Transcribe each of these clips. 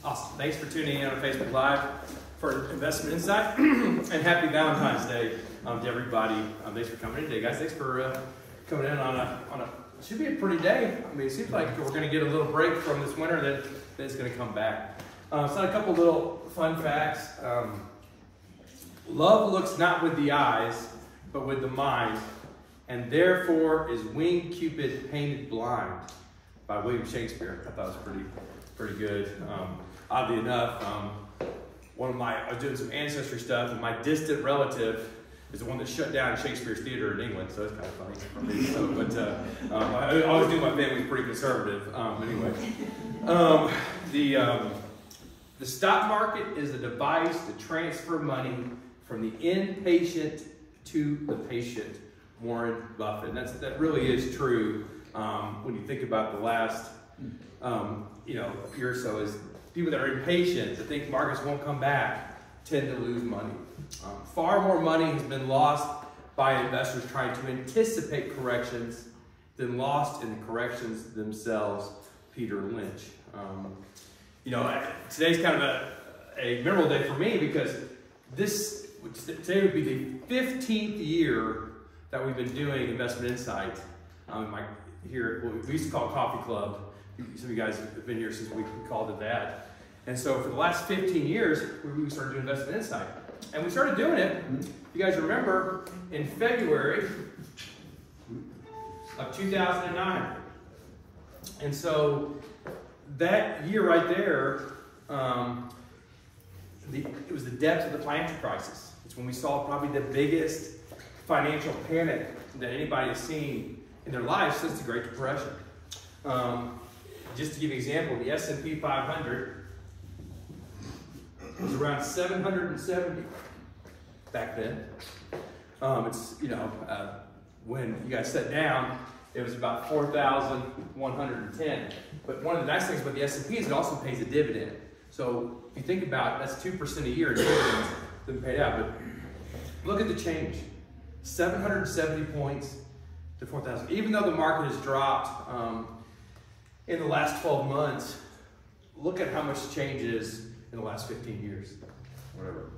Awesome. Thanks for tuning in on Facebook Live for Investment Insight, and happy Valentine's Day to everybody. Thanks for coming in today, guys. Thanks for coming in on a should be a pretty day. I mean, it seems like we're going to get a little break from this winter, then it's going to come back. So a couple little fun facts. Love looks not with the eyes, but with the mind, and therefore is winged Cupid painted blind, by William Shakespeare. I thought it was pretty good. Oddly enough, I was doing some ancestry stuff, and my distant relative is the one that shut down Shakespeare's Theater in England, so it's kind of funny for me. So, I always knew my family was pretty conservative. Anyway, the stock market is a device to transfer money from the impatient to the patient. Warren Buffett. That really is true when you think about the last year or so. Is people that are impatient, that think markets won't come back, tend to lose money. Far more money has been lost by investors trying to anticipate corrections than lost in the corrections themselves. Peter Lynch. Today's kind of a memorable day for me because today would be the 15th year that we've been doing Investment Insight. We used to call it Coffee Club. Some of you guys have been here since we called it that. And so for the last 15 years, we started doing Investment Insight. And we started doing it, if you guys remember, in February of 2009. And so that year right there, it was the depth of the financial crisis. It's when we saw probably the biggest financial panic that anybody has seen in their life since the Great Depression. Just to give you an example, the S&P 500 was around 770 back then. When you guys sat down, it was about 4,110. But one of the nice things about the S&P is it also pays a dividend. So if you think about it, that's 2% a year in dividends that are paid out. But look at the change. 770 points to 4,000. Even though the market has dropped in the last 12 months, look at how much change is in the last 15 years. Whatever.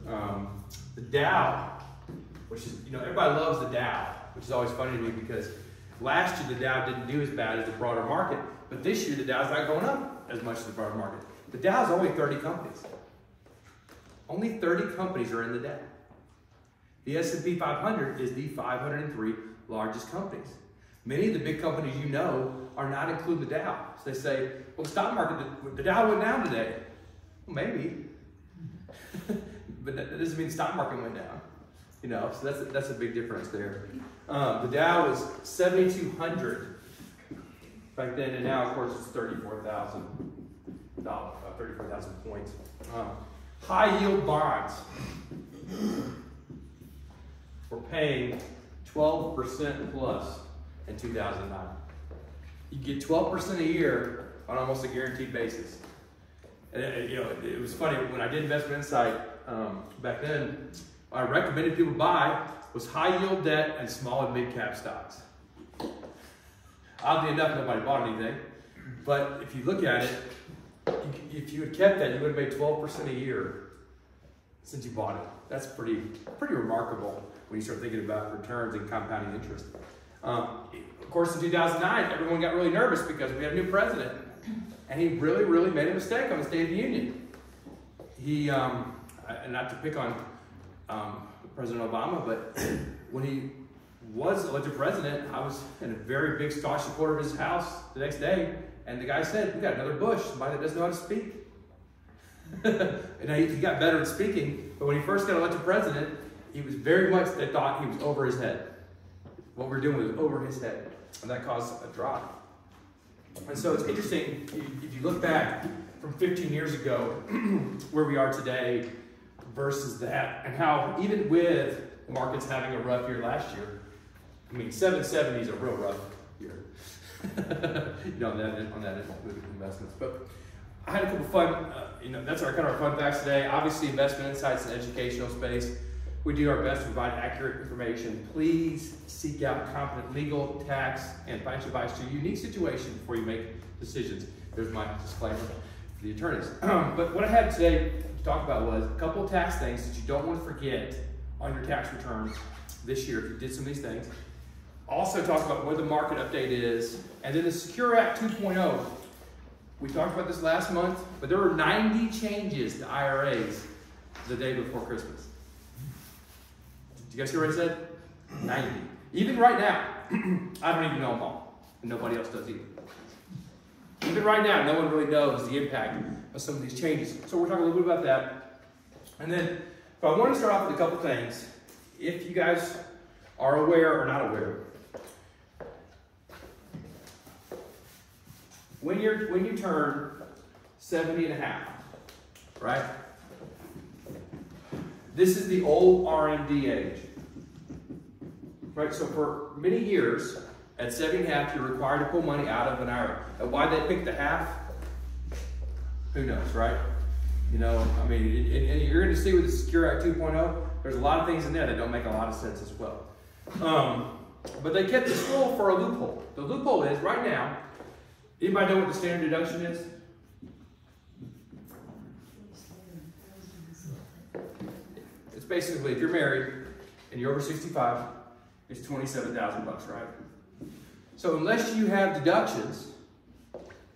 The Dow, which is, everybody loves the Dow, which is always funny to me because last year the Dow didn't do as bad as the broader market, but this year the Dow's not going up as much as the broader market. The Dow's only 30 companies. Only 30 companies are in the Dow. The S&P 500 is the 503 largest companies. Many of the big companies are not including the Dow. So they say, well, the stock market, the Dow went down today. Well, maybe. But that doesn't mean the stock market went down. So that's a big difference there. The Dow was 7,200 back then, and now, of course, it's 34,000 points. High yield bonds were paying 12% plus in 2009. You get 12% a year on almost a guaranteed basis. And it was funny when I did Investment Insight back then. I recommended people buy was high yield debt and small and mid cap stocks. Oddly enough, nobody bought anything. But if you look at it, if you had kept that, you would have made 12% a year since you bought it. That's pretty remarkable when you start thinking about returns and compounding interest. Of course, in 2009, everyone got really nervous because we had a new president, and he really, really made a mistake on the State of the Union. He, and not to pick on President Obama, but when he was elected president, I was in a very big staunch supporter of his house the next day, and the guy said, "We got another Bush, somebody that doesn't know how to speak." And he got better at speaking, but when he first got elected president, he was very much, they thought he was over his head. What we're doing was over his head, and that caused a drop. And so it's interesting, if you look back from 15 years ago, where we are today versus that, and how even with the markets having a rough year last year, 770 is a real rough year. on that with investments. But I had a couple fun, that's our kind of our fun facts today. Obviously, Investment Insight's an educational space. We do our best to provide accurate information. Please seek out competent legal, tax, and financial advice to your unique situation before you make decisions. There's my disclaimer. the attorneys. But what I had today to talk about was a couple of tax things that you don't want to forget on your tax return this year if you did some of these things. Also talk about what the market update is, and then the Secure Act 2.0. We talked about this last month, but there were 90 changes to IRAs the day before Christmas. Did you guys hear what I said? 90. Even right now, I don't even know them all, and nobody else does either. Even right now, no one really knows the impact of some of these changes. So we're talking a little bit about that. And then, but I want to start off with a couple things. If you guys are aware or not aware, when you turn 70 and a half, right? This is the old RMD age. Right, so for many years, at 70 and a half, you're required to pull money out of an IRA. And why they pick the half? Who knows, right? You know, I mean, and you're going to see with the Secure Act 2.0, there's a lot of things in there that don't make a lot of sense as well. But they kept this rule for a loophole. The loophole is, right now, anybody know what the standard deduction is? It's basically, if you're married and you're over 65, it's $27,000 bucks, right? So unless you have deductions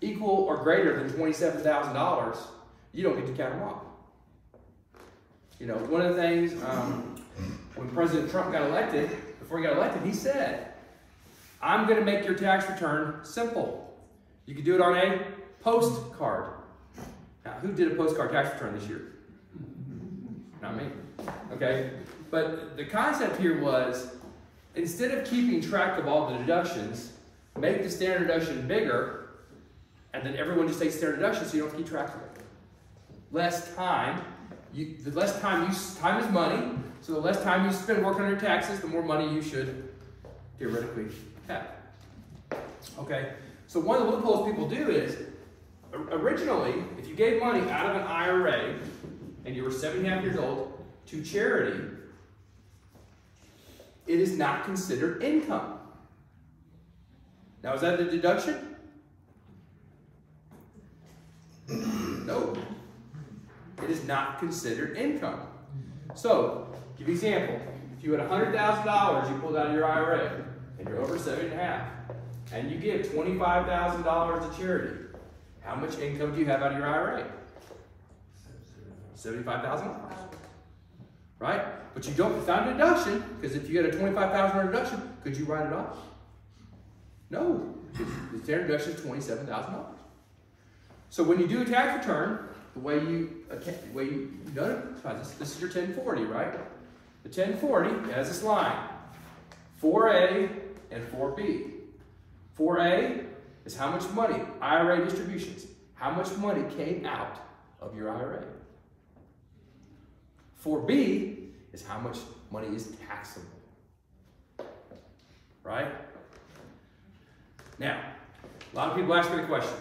equal or greater than $27,000, you don't get to count them off. You know, one of the things when President Trump got elected, before he got elected, he said, "I'm going to make your tax return simple. You can do it on a postcard." Now, who did a postcard tax return this year? Not me. Okay, but the concept here was, instead of keeping track of all the deductions, make the standard deduction bigger, and then everyone just takes standard deduction so you don't keep track of it. Less time. Time is money, so the less time you spend working on your taxes, the more money you should theoretically have. Okay, so one of the loopholes people do is, originally, if you gave money out of an IRA, and you were 7.5 years old, to charity, it is not considered income. Now, is that a deduction? No. It is not considered income. So, give you an example. If you had $100,000 you pulled out of your IRA, and you're over 7.5, and you give $25,000 to charity, how much income do you have out of your IRA? $75,000. Right? But you don't, without a deduction, because if you had a $25,000 deduction, could you write it off? No. The standard deduction is $27,000. So when you do a tax return, the way you notify this is your 1040, right? The 1040 has this line, 4A and 4B. 4A is how much money, IRA distributions, how much money came out of your IRA. 4B is how much money is taxable. Right? Now, a lot of people ask me the question,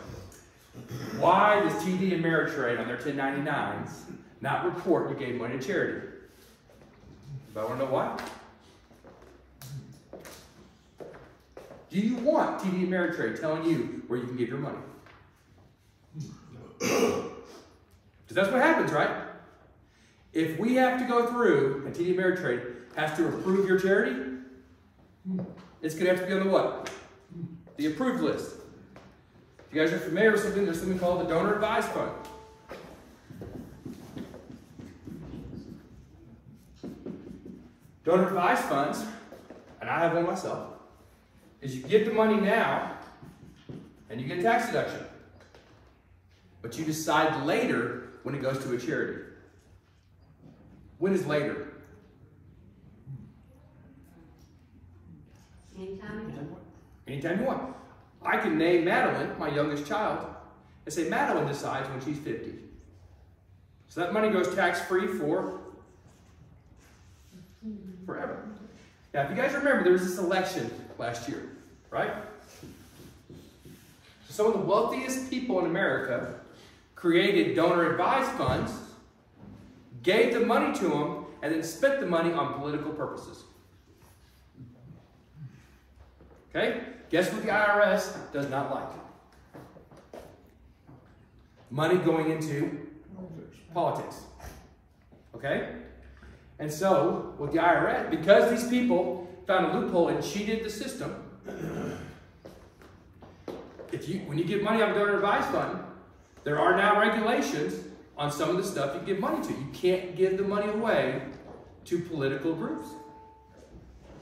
why does TD Ameritrade on their 1099s not report you gave money to charity? Do I want to know why? Do you want TD Ameritrade telling you where you can give your money? Because that's what happens, right? If we have to go through, and TD Ameritrade has to approve your charity, it's going to have to be on the what? The approved list. If you guys are familiar with something, there's something called the Donor Advised Fund. Donor Advised Funds, and I have one myself, is you get the money now, and you get a tax deduction. But you decide later when it goes to a charity. When is later? Anytime you want. Anytime you want. I can name Madeline, my youngest child, and say Madeline decides when she's 50. So that money goes tax-free for forever. Now, if you guys remember, there was this election last year, right? Some of the wealthiest people in America created donor advised funds, gave the money to them, and then spent the money on political purposes. Okay? Guess what the IRS does not like? money going into politics. Okay? And so, with the IRS, because these people found a loophole and cheated the system, when you give money out of a donor advised fund, there are now regulations on some of the stuff you give money to. You can't give the money away to political groups.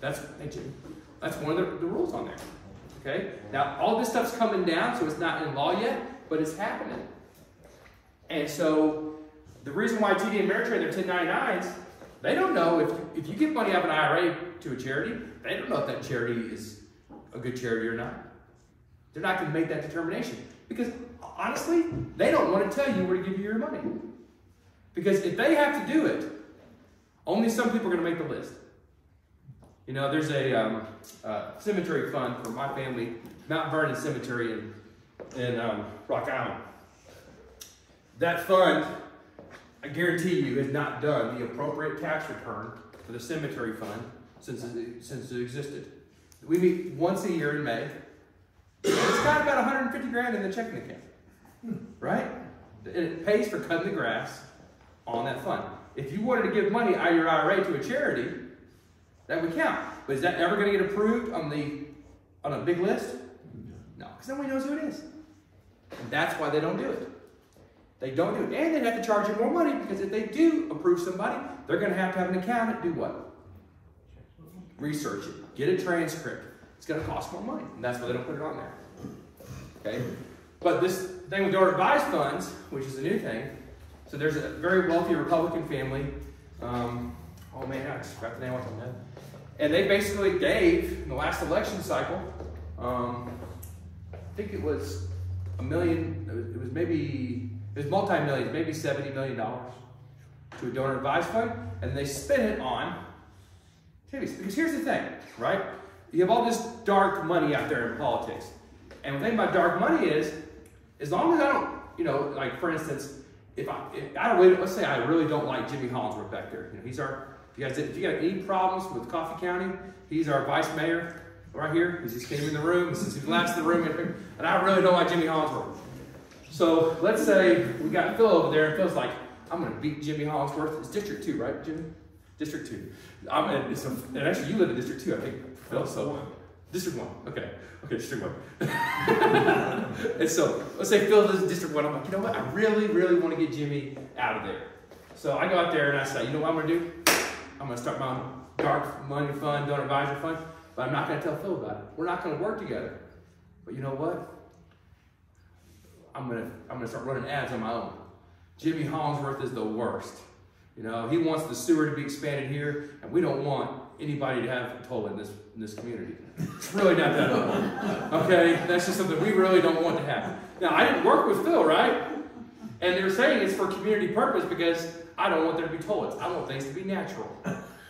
That's one of the rules on there. Okay? Now, all this stuff's coming down, so it's not in law yet, but it's happening. And so, the reason why TD Ameritrade, they're 1099s, they don't know if you give money out of an IRA to a charity, they don't know if that charity is a good charity or not. They're not going to make that determination. Because, honestly, they don't want to tell you where to give you your money. Because if they have to do it, only some people are going to make the list. You know, there's a cemetery fund for my family, Mount Vernon Cemetery in Rock Island. That fund, I guarantee you, has not done the appropriate tax return for the cemetery fund since it existed. We meet once a year in May. It's got about 150 grand in the checking account, right? And it pays for cutting the grass on that fund. If you wanted to give money out of your IRA to a charity, that would count. But is that ever going to get approved on a big list? No, because nobody knows who it is. And that's why they don't do it. They don't do it. And they have to charge you more money because if they do approve somebody, they're going to have an accountant do what? Research it. Get a transcript. It's going to cost more money. And that's why they don't put it on there. Okay? But this thing with donor advised funds, which is a new thing, so there's a very wealthy Republican family. Oh man, I just forgot the name off my head. And they basically gave, in the last election cycle, I think it was $1 million, it was multi-millions, maybe $70 million to a donor advised fund, and they spent it on activities. Because here's the thing, right? You have all this dark money out there in politics. And the thing about dark money is, as long as I don't, you know, like for instance, let's say I really don't like Jimmy Hollingsworth back there. You know, he's our, if you got any problems with Coffee County, he's our vice mayor right here. He just came in the room, he's last in the room, and I really don't like Jimmy Hollingsworth. So let's say we got Phil over there, and Phil's like, I'm going to beat Jimmy Hollingsworth. It's District 2, right, Jimmy? District 2. And actually, you live in District 2, I think, Phil. So District 1. Okay, District 1. And so let's say Phil lives in District 1. I'm like, you know what? I really, really want to get Jimmy out of there. So I go out there and I say, you know what I'm going to do? I'm going to start my own dark money fund, donor advisor fund, but I'm not going to tell Phil about it. We're not going to work together. But you know what? I'm gonna start running ads on my own. Jimmy Hollingsworth is the worst. You know, he wants the sewer to be expanded here, and we don't want anybody to have a toilet in this community. It's really not that old. Okay? That's just something we really don't want to happen. Now, I didn't work with Phil, right? And they're saying it's for community purpose because I don't want there to be toilets. I want things to be natural.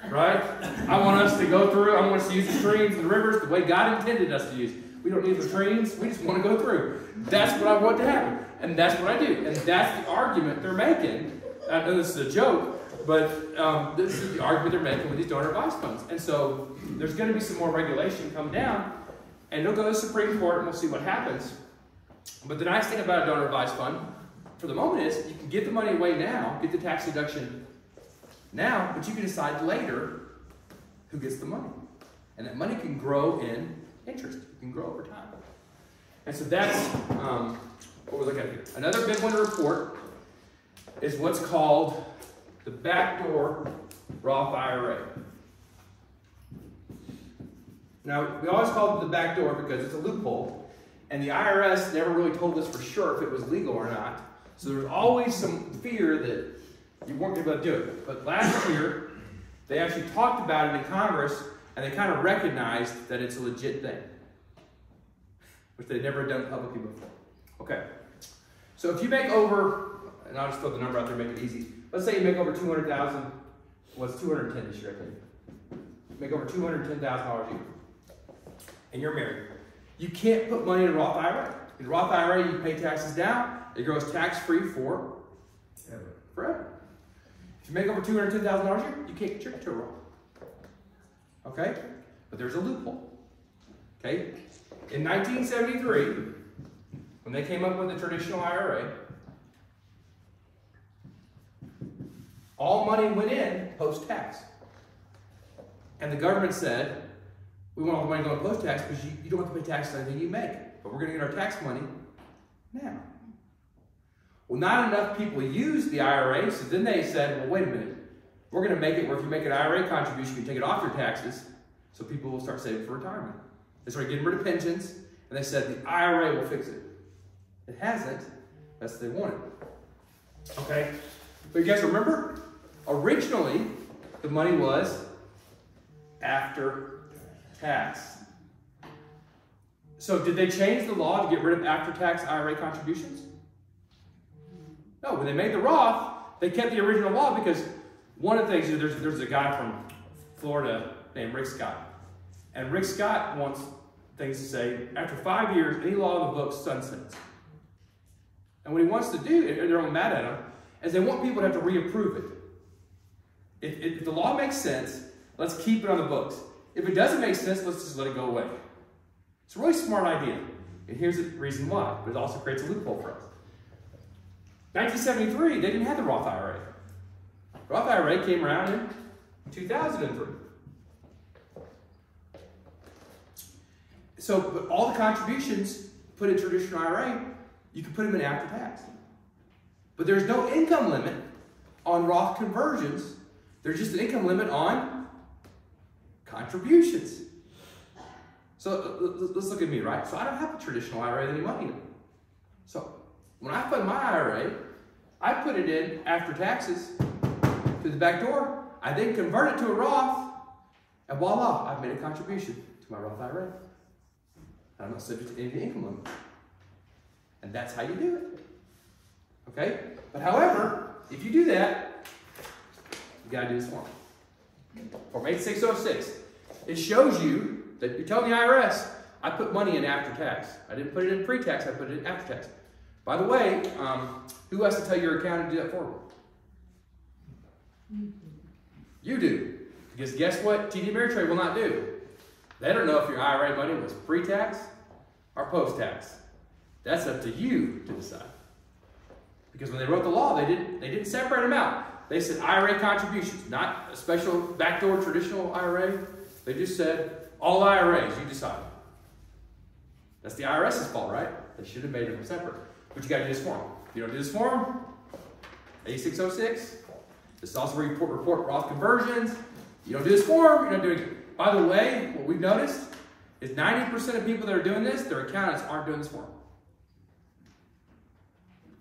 Right? I want us to go through, I want us to use the streams and the rivers the way God intended us to use. We don't need latrines. We just want to go through. That's what I want to happen. And that's what I do. And that's the argument they're making. I know this is a joke, but this is the argument they're making with these donor advised funds. And so there's going to be some more regulation come down, and it'll go to the Supreme Court, and we'll see what happens. But the nice thing about a donor advised fund, for the moment, is you can give the money away now, get the tax deduction now, but you can decide later who gets the money. And that money can grow in interest. It can grow over time. And so that's what we're looking at here. Another big one to report is what's called the backdoor Roth IRA. Now, we always call it the backdoor because it's a loophole, and the IRS never really told us for sure if it was legal or not. So there's always some fear that you weren't able to do it. But last year, they actually talked about it in Congress, and they kind of recognized that it's a legit thing, which they'd never done publicly before. Okay, so if you make over, and I'll just throw the number out there, make it easy. Let's say you make over $200,000. What's 210 this year, I think? You make over $210,000 a year, and you're married. You can't put money in a Roth IRA. In a Roth IRA, you pay taxes down. It grows tax-free forever. If you make over $210,000 a year, you can't contribute to a Roth. Okay? But there's a loophole. Okay? In 1973, when they came up with the traditional IRA, All money went in post-tax. And the government said, we want all the money going post-tax because you don't have to pay tax on anything you make. But we're going to get our tax money now. Well, not enough people used the IRA, so then they said, well, wait a minute. We're going to make it where if you make an IRA contribution, you take it off your taxes, so people will start saving for retirement. They started getting rid of pensions, and they said the IRA will fix it. It hasn't. That's what they wanted. Okay? But you guys remember? Originally, the money was after tax. So did they change the law to get rid of after-tax IRA contributions? No, when they made the Roth, they kept the original law because one of the things, there's a guy from Florida named Rick Scott. And Rick Scott wants things to say, after 5 years, any law in the book sunsets. And what he wants to do, and they're all mad at him, is they want people to have to reapprove it. If the law makes sense, let's keep it on the books. If it doesn't make sense, let's just let it go away. It's a really smart idea. And here's the reason why, but it also creates a loophole for us. 1973, they didn't have the Roth IRA. Roth IRA came around in 2003. So, but all the contributions put in traditional IRA, you can put them in after tax. But there's no income limit on Roth conversions. There's just an income limit on contributions. So let's look at me, right? So I don't have a traditional IRA with any money in it. So when I fund my IRA, I put it in after taxes through the back door. I then convert it to a Roth, and voila, I've made a contribution to my Roth IRA. I'm not subject to any income limit. And that's how you do it. Okay? But however, if you do that, you got to do this form. Form 8606. It shows you that you're telling the IRS, I put money in after tax. I didn't put it in pre-tax, I put it in after tax. By the way, who has to tell your accountant to do that for you? You do. Because guess what TD Ameritrade will not do? They don't know if your IRA money was pre-tax or post-tax. That's up to you to decide. Because when they wrote the law, they didn't separate them out. They said IRA contributions, not a special backdoor traditional IRA. They just said all IRAs, you decide. That's the IRS's fault, right? They should have made them separate. But you got to do this form. If you don't do this form, 8606. This is also where you report Roth conversions. You don't do this form, you're not doing it. By the way, what we've noticed is 90% of people that are doing this, their accountants aren't doing this form.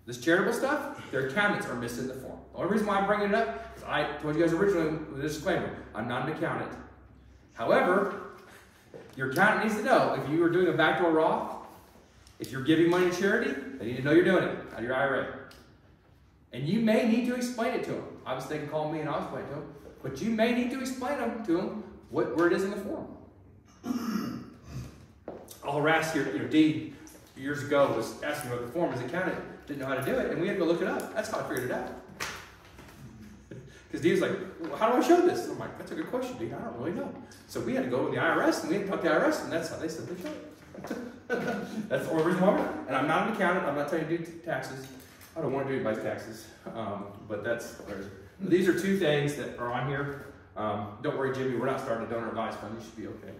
This charitable stuff, their accountants are missing the form. The only reason why I'm bringing it up is I told you guys originally with this disclaimer, I'm not an accountant. However, your accountant needs to know if you are doing a backdoor Roth, if you're giving money to charity, they need to know you're doing it out of your IRA. And you may need to explain it to them. Obviously, they can call me and I'll explain it to them. But you may need to explain to them where it is in the form. I'll harass your Dean years ago was asking about the form. His accountant didn't know how to do it, and we had to go look it up. That's how I figured it out. Because Dean was like, well, how do I show this? And I'm like, that's a good question, Dean. I don't really know. So we had to go with the IRS, and we had to talk to the IRS, and that's how they said they show it. That's the only reason why. And I'm not an accountant. I'm not telling you to do taxes. I don't want to do anybody's taxes. But these are two things that are on here. Don't worry, Jimmy. We're not starting a donor advice fund. You should be okay.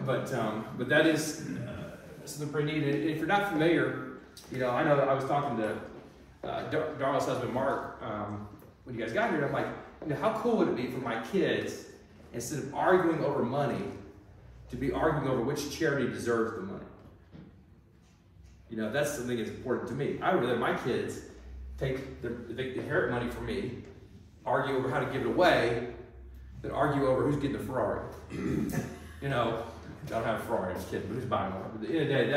But that is something pretty neat. And if you're not familiar, I know that I was talking to Darla's husband, Mark, when you guys got here. And I'm like, how cool would it be for my kids, instead of arguing over money, to be arguing over which charity deserves the money? That's something that's important to me. I would rather my kids take they inherit money from me, argue over how to give it away, than argue over who's getting the Ferrari. I don't have a Ferrari, I'm just kidding, but who's buying one? But at the end of the day,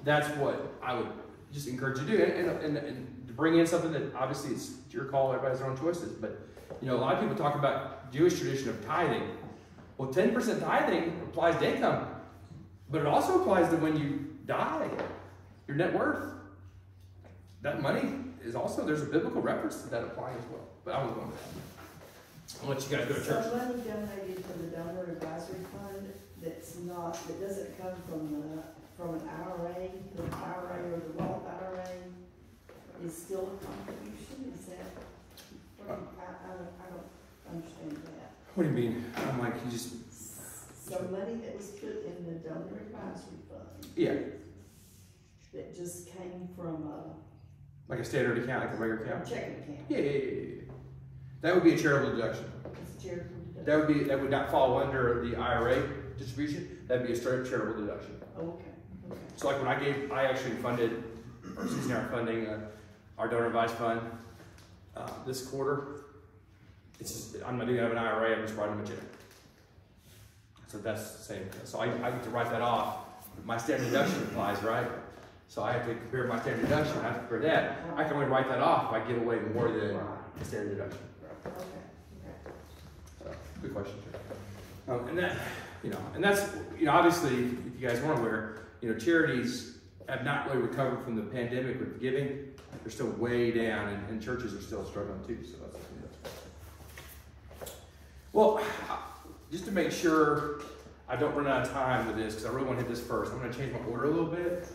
that's what I would just encourage you to do. And to bring in something that obviously it's your call, everybody has their own choices. But a lot of people talk about Jewish tradition of tithing. Well, 10% tithing applies to income, but it also applies to when you die, your net worth. That money is also, there's a biblical reference to that applying as well. But I won't go into that. I'll let you guys go to church. So money donated to the donor advisory fund that doesn't come from an IRA, the IRA or the Roth IRA is still a contribution, is that? I don't understand that. What do you mean? I'm like, you just, So money that was put in the donor advisory fund yeah, that just came from like a standard account, like a regular a account. checking account. Yeah. That would be a charitable deduction. It's charitable deduction. That would not fall under the IRA distribution. That'd be a straight up charitable deduction. Oh, okay, okay. So like when I actually funded, or Susan and I are funding our donor advice fund this quarter. It's just, I'm not doing have an IRA, I'm just writing them a check. So that's the same. So I get to write that off. My standard deduction applies, right? So I have to compare my standard deduction, I have to compare that. I can only write that off if I give away more than the standard deduction. Okay, So, good question, sir. And that, and that's, obviously, if you guys weren't aware, charities have not really recovered from the pandemic with giving. They're still way down, and churches are still struggling too. So that's. Well, just to make sure I don't run out of time with this, because I really want to hit this first, I'm going to change my order a little bit.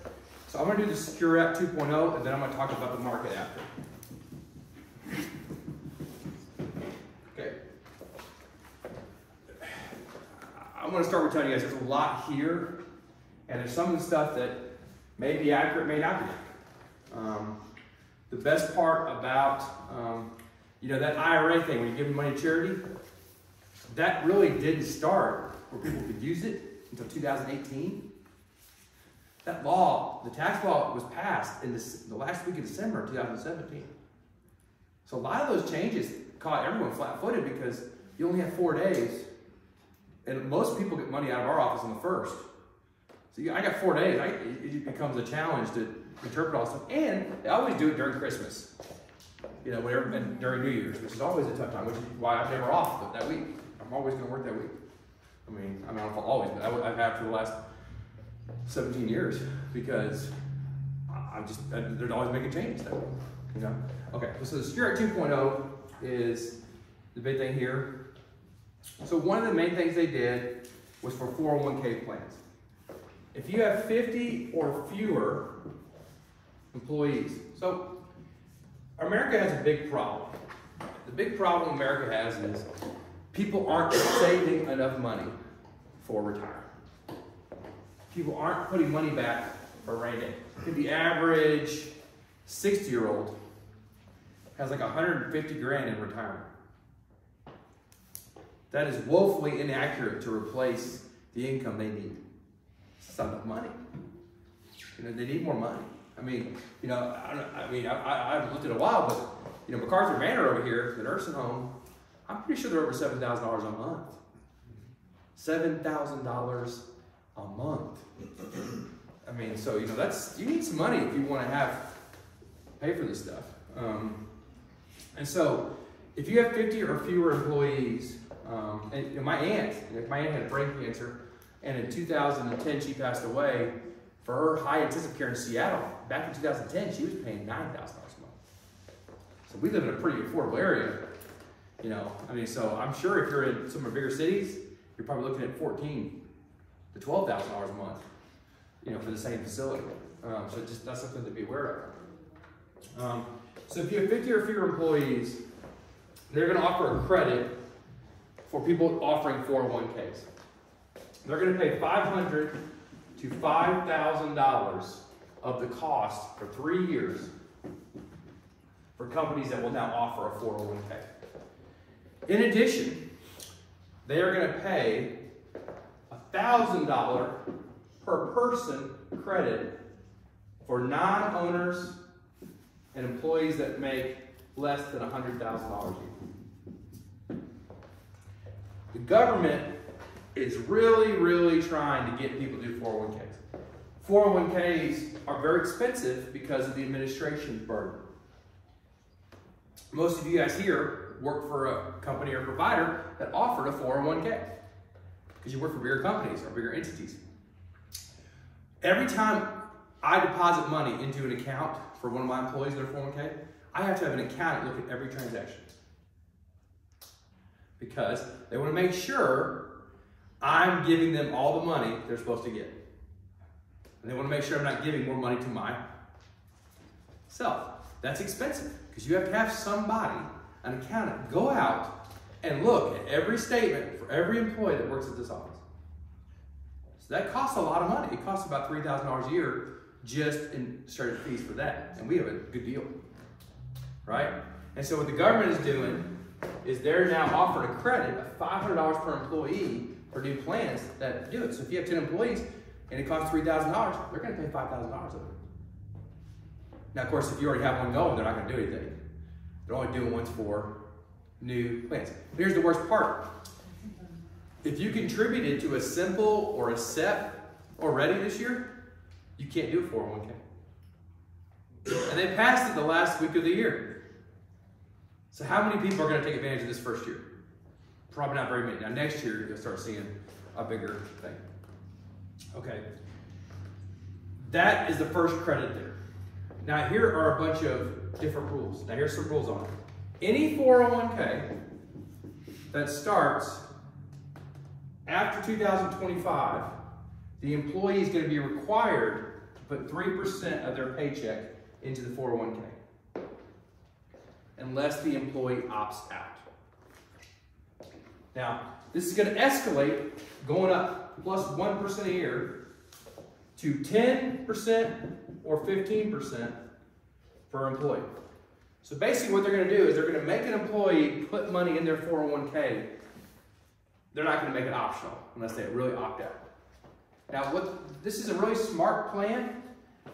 So I'm going to do the Secure App 2.0, and then I'm going to talk about the market after. Okay. I'm going to start with telling you guys there's a lot here, and there's some of the stuff that may be accurate, may not be accurate. The best part about, that IRA thing, when you give money to charity, that really didn't start where people could use it until 2018. That law, the tax law, was passed in the last week of December of 2017. So a lot of those changes caught everyone flat-footed because you only have 4 days, and most people get money out of our office on the 1st. So I got 4 days. It becomes a challenge to interpret all stuff, and they always do it during Christmas, whatever, and during New Year's, which is always a tough time, which is why I'm never off but that week. I'm always going to work that week. I don't always, but I've had for the last 17 years because they're always making changes that week, Okay, so the Secure Act 2.0 is the big thing here. So one of the main things they did was for 401k plans. If you have 50 or fewer employees, so America has a big problem. The big problem America has is people aren't saving enough money for retirement. People aren't putting money back for a rainy day. The average 60-year-old has like 150 grand in retirement. That is woefully inaccurate to replace the income they need. It's not enough money. They need more money. I've looked at it a while, but MacArthur Manor over here, the nursing home, I'm pretty sure they're over $7,000 a month. $7,000 a month. So that's, you need some money if you want to pay for this stuff. And so if you have 50 or fewer employees, and my aunt had brain cancer, and in 2010 she passed away. For her high intensive care in Seattle, back in 2010, she was paying $9,000 a month. So we live in a pretty affordable area, So I'm sure if you're in some of the bigger cities, you're probably looking at $14,000 to $12,000 a month, for the same facility. So that's something to be aware of. So if you have 50 or fewer employees, they're going to offer a credit for people offering 401ks. They're going to pay $500 to $5,000 of the cost for 3 years for companies that will now offer a 401k. In addition, they are going to pay $1,000 per person credit for non-owners and employees that make less than $100,000 a year. The government is really, really trying to get people to do 401ks. 401ks are very expensive because of the administration burden. Most of you guys here work for a company or provider that offered a 401k because you work for bigger companies or bigger entities. Every time I deposit money into an account for one of my employees in their 401k, I have to have an accountant look at every transaction because they want to make sure I'm giving them all the money they're supposed to get. And they want to make sure I'm not giving more money to myself. That's expensive because you have to have somebody an accountant, go out and look at every statement for every employee that works at this office. So that costs a lot of money. It costs about $3,000 a year just in straight fees for that. And we have a good deal, right? And so what the government is doing is they're now offering a credit of $500 per employee for new plans that do it. So if you have 10 employees and it costs $3,000, they're going to pay $5,000 of it. Now, of course, if you already have one going, they're not going to do anything. They're only doing ones for new plans. But here's the worst part. If you contributed to a simple or a SEP already this year, you can't do a 401k. And they passed it the last week of the year. So how many people are going to take advantage of this first year? Probably not very many. Now next year, you'll start seeing a bigger thing. Okay. That is the first credit there. Now here are a bunch of different rules. Now here's some rules on it. Any 401k that starts after 2025, the employee is going to be required to put 3% of their paycheck into the 401k, unless the employee opts out. Now, this is going to escalate, going up plus 1% a year to 10% or 15% per employee. So basically what they're going to do is they're going to make an employee put money in their 401k. They're not going to make it optional unless they really opt out. Now, this is a really smart plan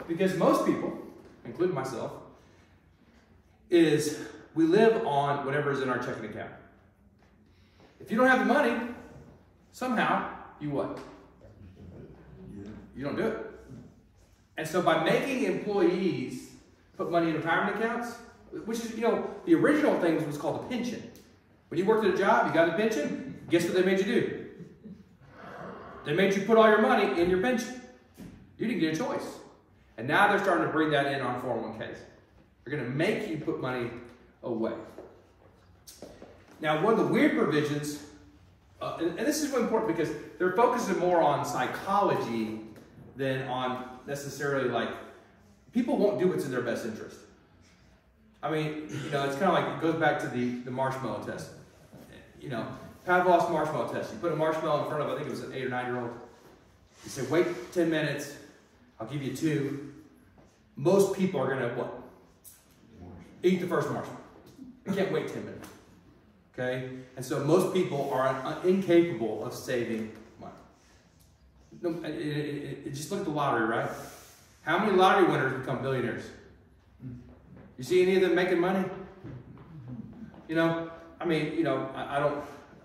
because most people, including myself, is we live on whatever is in our checking account. If you don't have the money, somehow you what? You don't do it. And so by making employees put money in retirement accounts, which is, the original thing was called a pension. When you worked at a job, you got a pension, guess what they made you do? They made you put all your money in your pension. You didn't get a choice. And now they're starting to bring that in on 401ks. They're going to make you put money away. Now, one of the weird provisions, and this is really important because they're focusing more on psychology than on necessarily people won't do what's in their best interest. I mean, it's kind of like, it goes back to the marshmallow test. Pavlov's marshmallow test. You put a marshmallow in front of, I think it was an 8 or 9-year-old. You say, wait 10 minutes, I'll give you 2. Most people are gonna what? Eat the first marshmallow. They can't wait 10 minutes. Okay? And so most people are incapable of saving money. Just look at the lottery, right? How many lottery winners become billionaires? You see any of them making money? I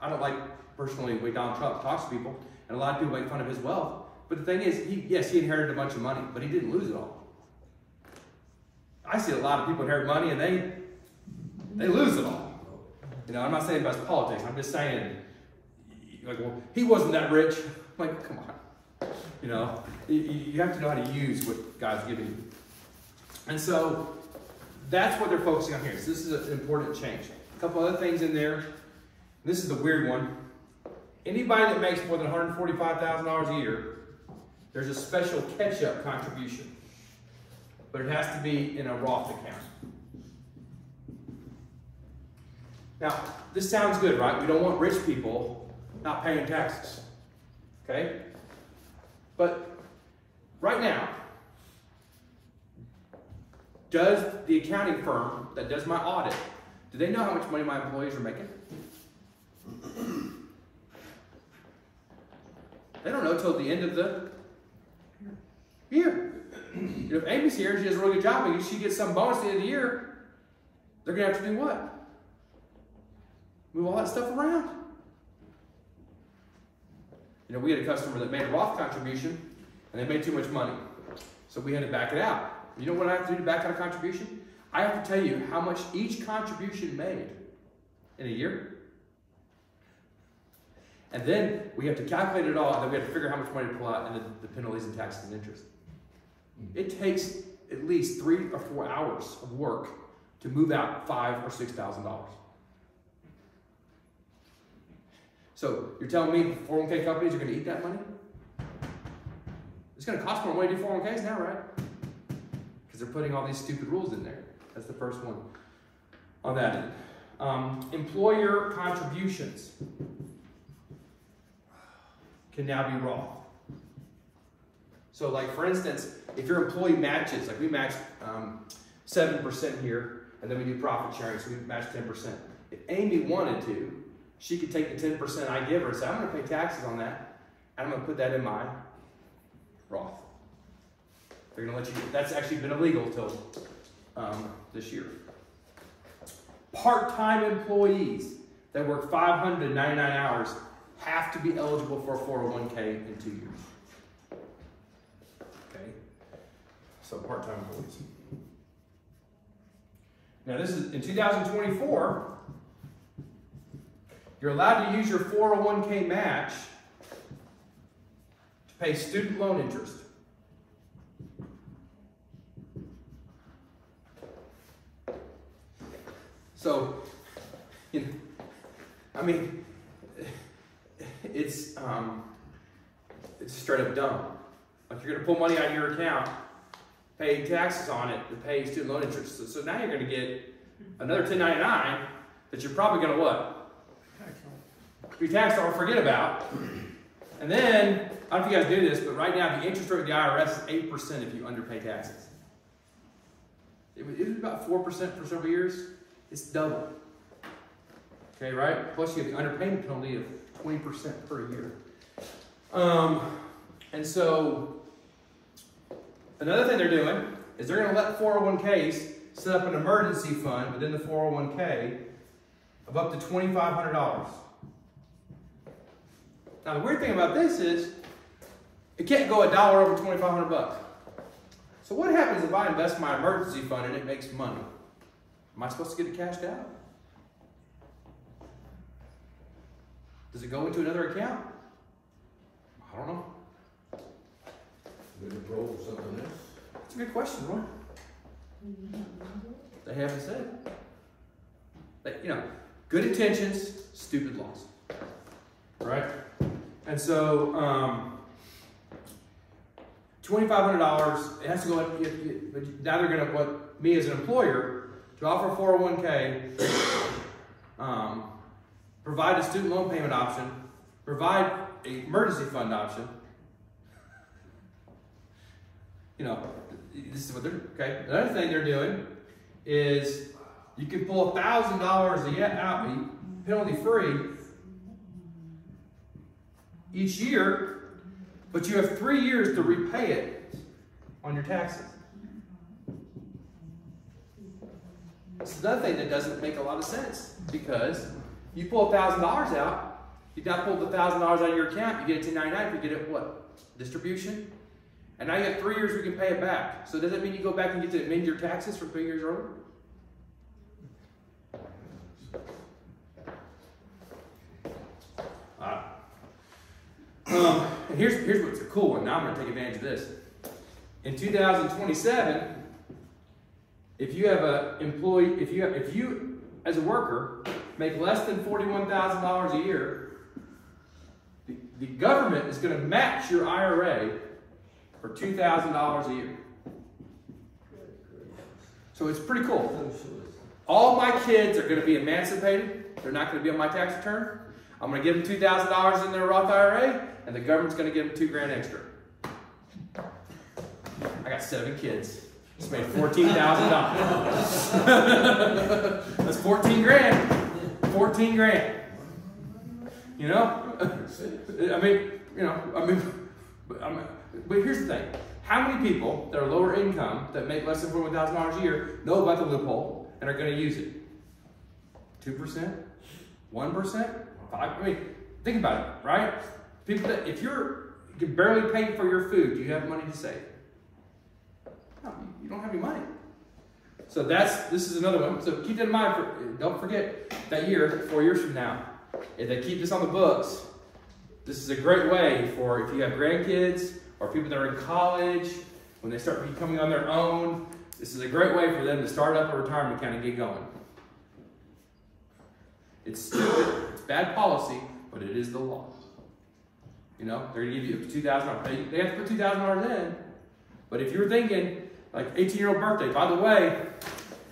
don't like personally the way Donald Trump talks to people, and a lot of people make fun of his wealth. But the thing is, he inherited a bunch of money, but he didn't lose it all. I see a lot of people inherit money and they lose it all. I'm not saying about his politics. I'm just saying, he wasn't that rich. I'm come on. You have to know how to use what God's given you. And so that's what they're focusing on here. So this is an important change. A couple other things in there. This is the weird one. Anybody that makes more than $145,000 a year, there's a special catch-up contribution. But it has to be in a Roth account. Now, this sounds good, right? We don't want rich people not paying taxes. Okay? But right now, does the accounting firm that does my audit, do they know how much money my employees are making? They don't know till the end of the year. If Amy's here, she does a really good job, and she gets some bonus at the end of the year, they're going to have to do what? Move all that stuff around. We had a customer that made a Roth contribution, and they made too much money. So we had to back it out. You know what I have to do to back out a contribution? I have to tell you how much each contribution made in a year. And then we have to calculate it all, and then we have to figure out how much money to pull out, and the penalties and taxes and interest. It takes at least 3 or 4 hours of work to move out $5,000 or $6,000. So you're telling me 401k companies are going to eat that money? It's going to cost more money to do 401ks now, right? Because they're putting all these stupid rules in there. That's the first one on that end. Employer contributions can now be Roth. So like for instance, if your employee matches, like we match 7% here, and then we do profit sharing, so we match 10%. If Amy wanted to, she could take the 10% I give her and say, I'm gonna pay taxes on that, and I'm gonna put that in my Roth. They're gonna let you, that's actually been illegal till this year. Part-time employees that work 599 hours have to be eligible for a 401k in 2 years. Okay, so part-time employees. Now this is in 2024, you're allowed to use your 401k match to pay student loan interest. So, you know, I mean, it's straight up dumb. Like you're going to pull money out of your account, pay taxes on it to pay student loan interest. So now you're going to get another 1099 that you're probably going to what? Be taxed or forget about. And then, I don't know if you guys do this, but right now the interest rate of the IRS is 8% if you underpay taxes. It was about 4% for several years. It's double. Okay, right? Plus you have the underpayment penalty of 20% per year. And so, another thing they're doing is they're going to let 401ks set up an emergency fund within the 401k of up to $2,500. Now the weird thing about this is, it can't go $1 over 2,500 bucks. So what happens if I invest my emergency fund and it makes money? Am I supposed to get it cashed out? Does it go into another account? I don't know. Maybe roll something else. That's a good question, Roy. They haven't said. But, you know, good intentions, stupid laws. Right? And so, $2,500, it has to go in, but now they're going to, what me as an employer, to offer a 401k, provide a student loan payment option, provide an emergency fund option. You know, this is what they're, okay. Another thing they're doing is you can pull $1,000 a year out, penalty free, each year, but you have 3 years to repay it on your taxes. This is another thing that doesn't make a lot of sense, because you pull $1,000 out, you now pulled the $1,000 out of your account, you get a 1099, you get it what? Distribution. And now you have 3 years we can pay it back. So does that mean you go back and get to amend your taxes from 3 years earlier? And here's what's a cool one. Now I'm going to take advantage of this. In 2027, if you have an employee, if you as a worker make less than $41,000 a year, the government is going to match your IRA for $2,000 a year. So it's pretty cool. All my kids are going to be emancipated. They're not going to be on my tax return. I'm going to give them $2,000 in their Roth IRA, and the government's going to give them $2 grand extra. I got 7 kids. Just made $14,000. That's 14 grand. 14 grand. You know? But here's the thing. How many people that are lower income that make less than $41,000 a year know about the loophole and are going to use it? 2%? 1%? 5%? Think about it, right? People that, if you can barely pay for your food, do you have money to save? No, you don't have any money. So this is another one. So keep that in mind. Don't forget that year, 4 years from now, if they keep this on the books, this is a great way for if you have grandkids or people that are in college, when they start becoming on their own, this is a great way for them to start up a retirement account and get going. It's stupid, it's bad policy, but it is the law. You know, they're going to give you $2,000. They have to put $2,000 in. But if you're thinking, like 18-year-old birthday, by the way,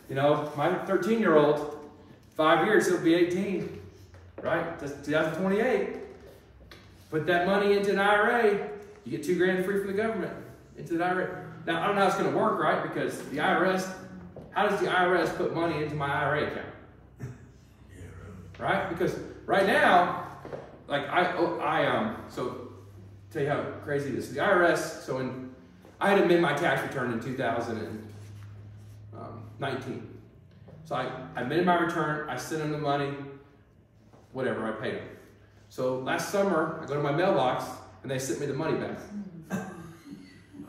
you know, my 13-year-old, 5 years, it'll be 18, right? That's 2028. Put that money into an IRA, you get $2,000 free from the government into the IRA. Now, I don't know how it's going to work, right? Because the IRS, how does the IRS put money into my IRA account? Yeah, Right? Because right now, like so tell you how crazy it is. The IRS, I had to amend my tax return in 2019. So I amended my return, I sent them the money, whatever, I paid them. So last summer, I go to my mailbox and they sent me the money back.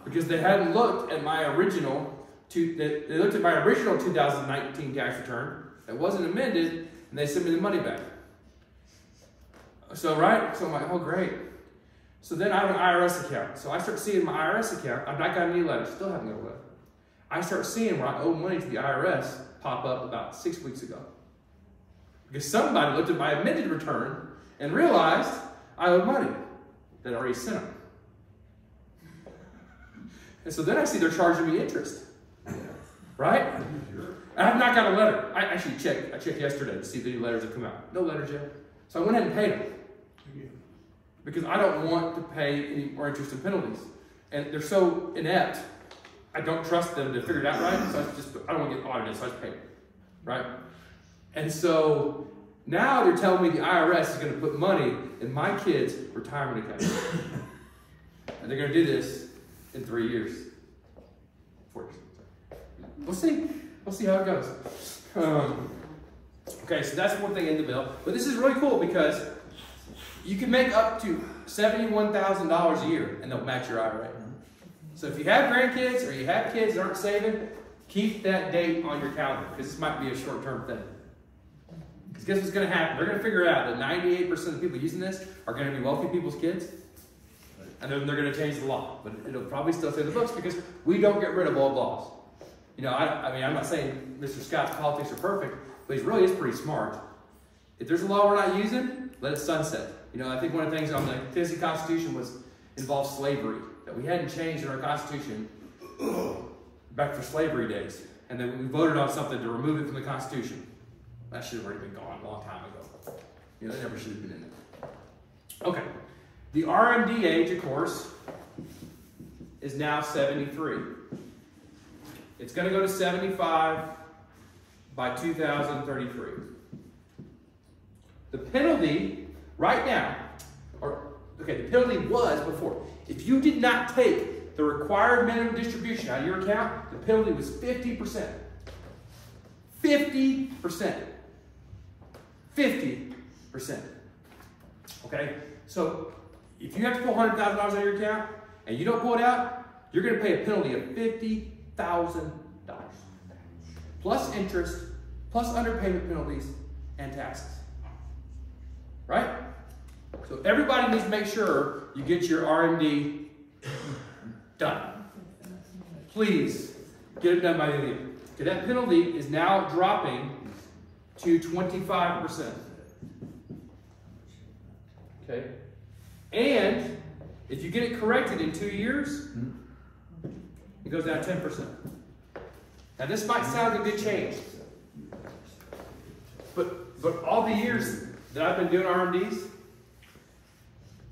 Because they hadn't looked at my original, they looked at my original 2019 tax return that wasn't amended, and they sent me the money back. So I'm like, oh great. So then I have an IRS account. So I start seeing my IRS account. I've not gotten any letters, still haven't got a letter. I start seeing where I owe money to the IRS pop up about 6 weeks ago. Because somebody looked at my amended return and realized I owed money that I already sent them. And so then I see they're charging me interest. Right? I have not got a letter. I actually checked. I checked yesterday to see if any letters have come out. No letters yet. So I went ahead and paid them. Because I don't want to pay any more interest and penalties. And they're so inept, I don't trust them to figure it out right. So I don't want to get audited, so I just paid them. Right? And so now they're telling me the IRS is going to put money in my kids' retirement account. And they're going to do this in 3 years. 4 years. We'll see. We'll see how it goes. Okay, so that's one thing in the bill. But this is really cool because you can make up to $71,000 a year and they'll match your IRA. So if you have grandkids or you have kids that aren't saving, keep that date on your calendar because this might be a short-term thing. Because guess what's going to happen? They're going to figure out that 98% of the people using this are going to be wealthy people's kids. And then they're going to change the law. But it'll probably still stay in the books because we don't get rid of old laws. You know, I mean, I'm not saying Mr. Scott's politics are perfect, but he really is pretty smart. If there's a law we're not using, let it sunset. You know, I think one of the things on the Tennessee Constitution involved slavery, that we hadn't changed in our Constitution back for slavery days. And then we voted on something to remove it from the Constitution. That should have already been gone a long time ago. You know, that never should have been in there. Okay. The RMD age, of course, is now 73. It's going to go to 75 by 2033. The penalty right now, the penalty was before. If you did not take the required minimum distribution out of your account, the penalty was 50%. 50%. 50%. Okay? So, if you have to pull $100,000 out of your account and you don't pull it out, you're going to pay a penalty of $50,000. Plus interest, plus underpayment penalties, and taxes. Right? So everybody needs to make sure you get your RMD done. Please get it done by the end of the year. Okay, that penalty is now dropping to 25%. Okay? And if you get it corrected in 2 years, it goes down 10%. Now this might sound like a good change, but all the years that I've been doing RMDs,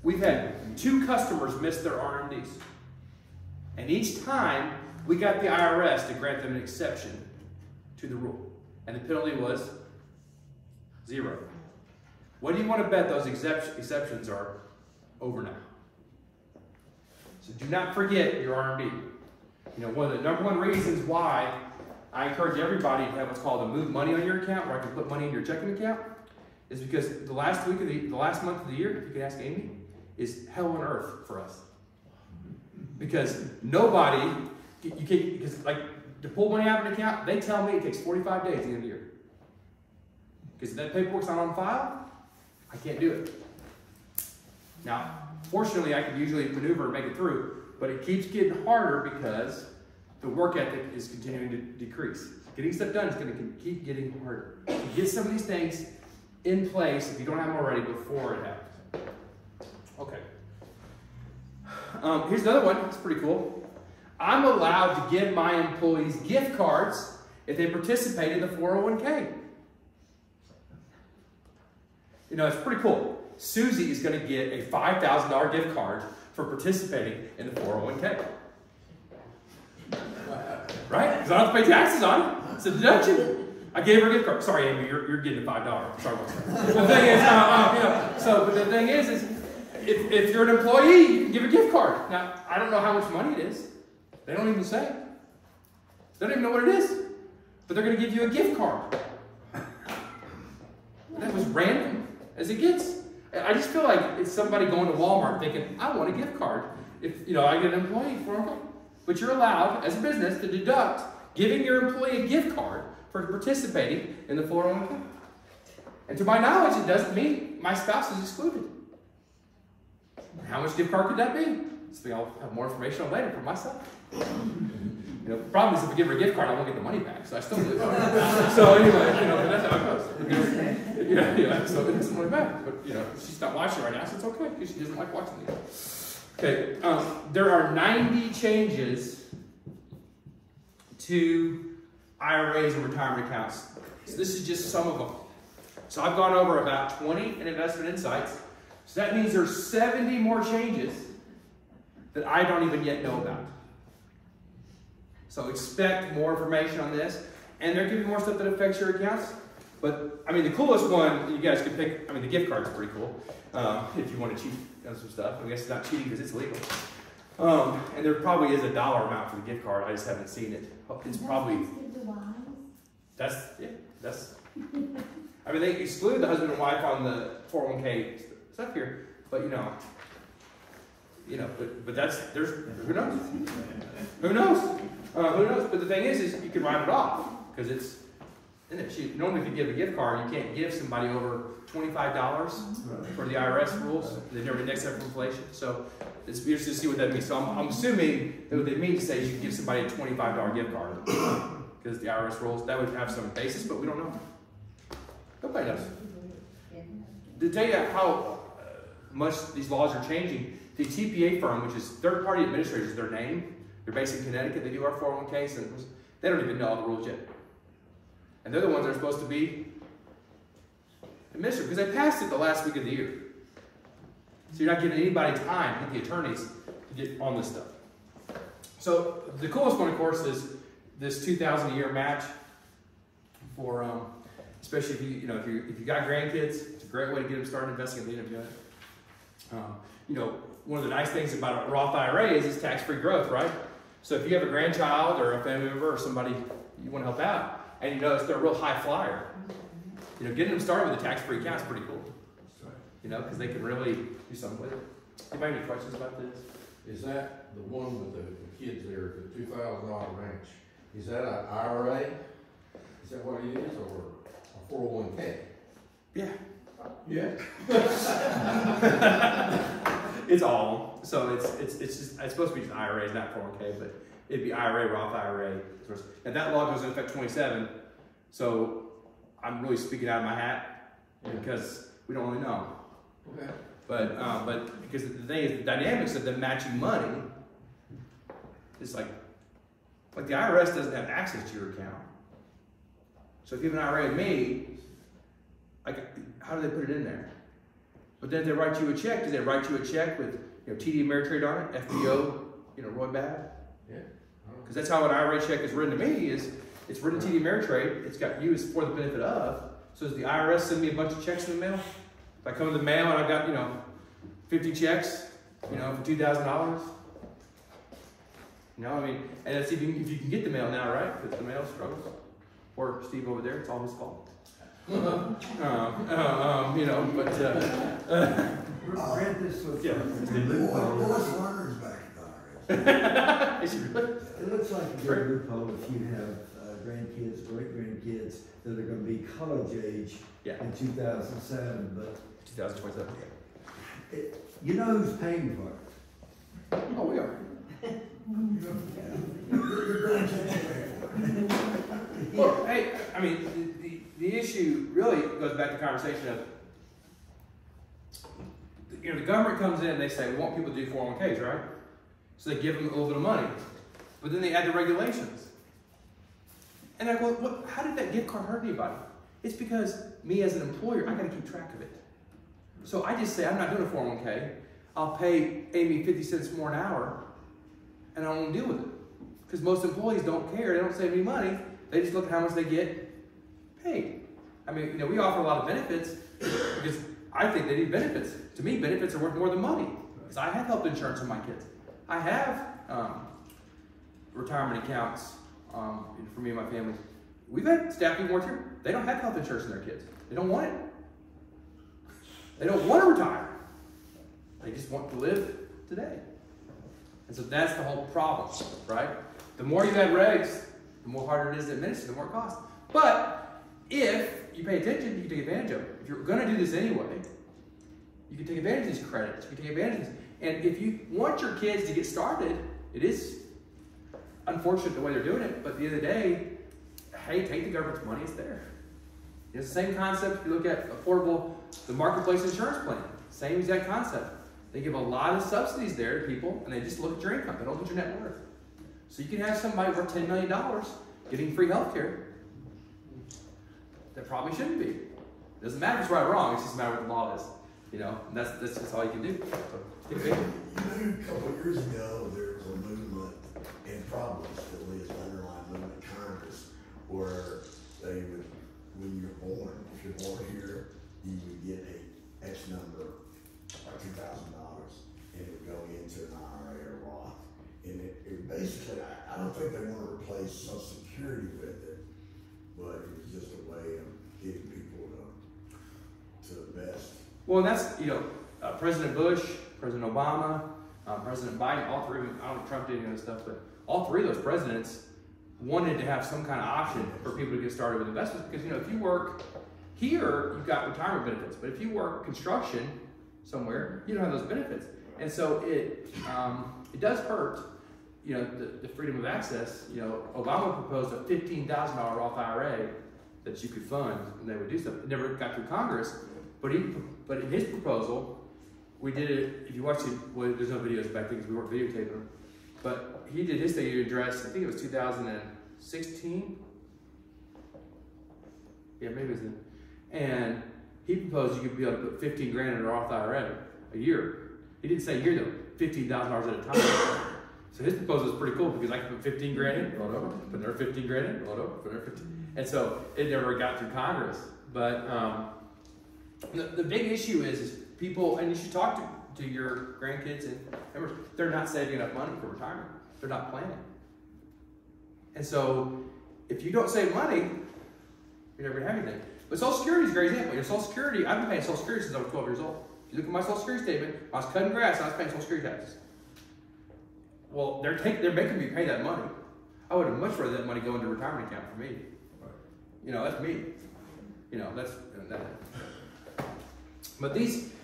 we've had 2 customers miss their RMDs. And each time, we got the IRS to grant them an exception to the rule. And the penalty was 0. What do you want to bet those exceptions are over now? So do not forget your RMD. You know, one of the number 1 reasons why I encourage everybody to have what's called a move money on your account, where I can put money in your checking account, is because the last month of the year, if you can ask Amy, is hell on earth for us. Because nobody, because like to pull money out of an account, they tell me it takes 45 days at the end of the year. Because if that paperwork's not on file, I can't do it. Now, fortunately, I can usually maneuver and make it through, but it keeps getting harder because the work ethic is continuing to decrease. Getting stuff done is going to keep getting harder. You get some of these things in place, if you don't have them already, before it happens. Okay. Here's another one. It's pretty cool. I'm allowed to give my employees gift cards if they participate in the 401k. You know, it's pretty cool. Susie is going to get a $5,000 gift card for participating in the 401k. Right? Because I don't have to pay taxes on it. It's a deduction. I gave her a gift card. Sorry, Amy, you're getting $5. Sorry. The thing is, but the thing is if you're an employee, you can give a gift card. Now, I don't know how much money it is. They don't even say. They don't even know what it is. But they're going to give you a gift card. That was random as it gets. I just feel like it's somebody going to Walmart thinking, I want a gift card. If I get an employee for a but you're allowed, as a business, to deduct giving your employee a gift card for participating in the 401k. And to my knowledge, it doesn't mean my spouse is excluded. How much gift card could that be? Something I'll have more information on later for myself. The problem is if I give her a gift card, I won't get the money back, so I still do. So anyway, but that's how it goes. So it's money back. But she's not watching right now, so it's okay because she doesn't like watching these. Okay, there are 90 changes to IRAs and retirement accounts. So this is just some of them. So I've gone over about 20 in Investment Insights. So that means there's 70 more changes that I don't even yet know about. So expect more information on this. And there could be more stuff that affects your accounts. But, the coolest one, you guys could pick, the gift card's pretty cool. If you want to cheat on some stuff. I guess it's not cheating because it's legal. And there probably is a dollar amount for the gift card. I just haven't seen it. It's probably... That's... they exclude the husband and wife on the 401k stuff here. But, but that's... Who knows? Who knows? Who knows? But the thing is you can write it off. Because it's... Normally if you give a gift card, you can't give somebody over $25 for the IRS rules. They never index that for inflation. So it's interesting to see what that means. So I'm assuming that what they mean to say is you can give somebody a $25 gift card. Because the IRS rules, that would have some basis, but we don't know. Nobody knows. To tell you how much these laws are changing, the TPA firm, which is third-party administrators, their name, they're based in Connecticut, they do our 401ks, and they don't even know all the rules yet. And they're the ones that are supposed to be administered because they passed it the last week of the year. So you're not giving anybody time, the attorneys, to get on this stuff. So the coolest one, of course, is this $2,000 a year match for, especially if you got grandkids. It's a great way to get them started investing in the internet. One of the nice things about a Roth IRA is it's tax-free growth, right? So if you have a grandchild or a family member or somebody you want to help out, and they're a real high flyer, getting them started with a tax-free account is pretty cool. Because they can really do something with it. Anybody have any questions about this? Is that the one with the kids there, the $2,000 ranch? Is that an IRA? Is that what it is, or a 401k? Yeah. Yeah. It's all. So it's supposed to be just IRA, not 401k, but it'd be IRA, Roth IRA. And that law goes into effect 27. So I'm really speaking out of my hat because we don't really know. Okay. But because the thing is, the dynamics of them matching money is like the IRS doesn't have access to your account. So if you have an IRA with me, how do they put it in there? But then if they write you a check, do they write you a check with TD Ameritrade on it, FBO, Roy Babb? Yeah. Because that's how an IRA check is written to me, is it's written TD Ameritrade, it's got you as for the benefit of. So does the IRS send me a bunch of checks in the mail? If I come in the mail and I've got, 50 checks, for $2,000? And it's even if you can get the mail now, right? Because the mail struggles. Or Steve over there, it's all his fault. Read this with Lois Lerner's back in IRS. Is she really? It looks like a good loophole if you have grandkids, great-grandkids that are going to be college age in 2007, but 2027. You know who's paying for it? Oh, we are. Well, hey, the issue really goes back to the conversation of, the government comes in and they say, we want people to do 401ks, right? So they give them a little bit of money. But then they add the regulations. And I go, how did that gift card hurt anybody? It's because me as an employer, I got to keep track of it. So I just say, I'm not doing a 401k. I'll pay Amy 50 cents more an hour, and I won't deal with it. Because most employees don't care. They don't save any money. They just look at how much they get paid. I mean, we offer a lot of benefits because I think they need benefits. To me, benefits are worth more than money. Because I have health insurance for my kids. I have retirement accounts for me and my family. We've had staff people work here. They don't have health insurance for their kids. They don't want it. They don't want to retire. They just want to live today. And so that's the whole problem, right? The more you add regs, the more harder it is to administer, the more it costs. But if you pay attention, you can take advantage of it. If you're going to do this anyway, you can take advantage of these credits. You can take advantage of this. And if you want your kids to get started, it is unfortunate the way they're doing it, but at the end of the day, hey, take the government's money, it's there. It's the same concept if you look at affordable, the marketplace insurance plan. Same exact concept. They give a lot of subsidies there to people, and they just look at your income. They don't look at your net worth. So you can have somebody worth $10 million getting free health care. That probably shouldn't be. It doesn't matter if it's right or wrong, it's just a matter of what the law is. And that's just all you can do. So, a couple of years ago, there was a movement in Providence, at least an underlying movement in Congress, where they would, when you're born, if you're born here, you would get a X number, like $2,000, and it would go into an IRA or Roth. And it basically, I don't think they want to replace Social Security with it, but it was just a way of getting people to invest. Well, that's, President Bush, President Obama, President Biden, all three of them, I don't know if Trump did any of this stuff, but all three of those presidents wanted to have some kind of option for people to get started with investments because, if you work here, you've got retirement benefits, but if you work construction somewhere, you don't have those benefits. And so it does hurt, the freedom of access. Obama proposed a $15,000 Roth IRA that you could fund and they would do stuff. It never got through Congress, but in his proposal, we did it, if you watch it, well, there's no videos back then because we weren't videotaping them, but he did his thing to address, I think it was 2016? Yeah, maybe it was then. And he proposed you could be able to put 15 grand in a Roth IRA a year. He didn't say a year though, $15,000 at a time. So his proposal was pretty cool because I could put 15 grand in, roll it over, put another 15 grand in, roll it over, put another 15. And so it never got through Congress. But the big issue is people, and you should talk to your grandkids and members, they're not saving enough money for retirement. They're not planning. And so if you don't save money, you're never going to have anything. But Social Security is a great example. Social Security, I've been paying Social Security since I was 12 years old. If you look at my Social Security statement, when I was cutting grass, I was paying Social Security taxes. Well, they're making me pay that money. I would have much rather that money go into a retirement account for me. That's me. That's that. But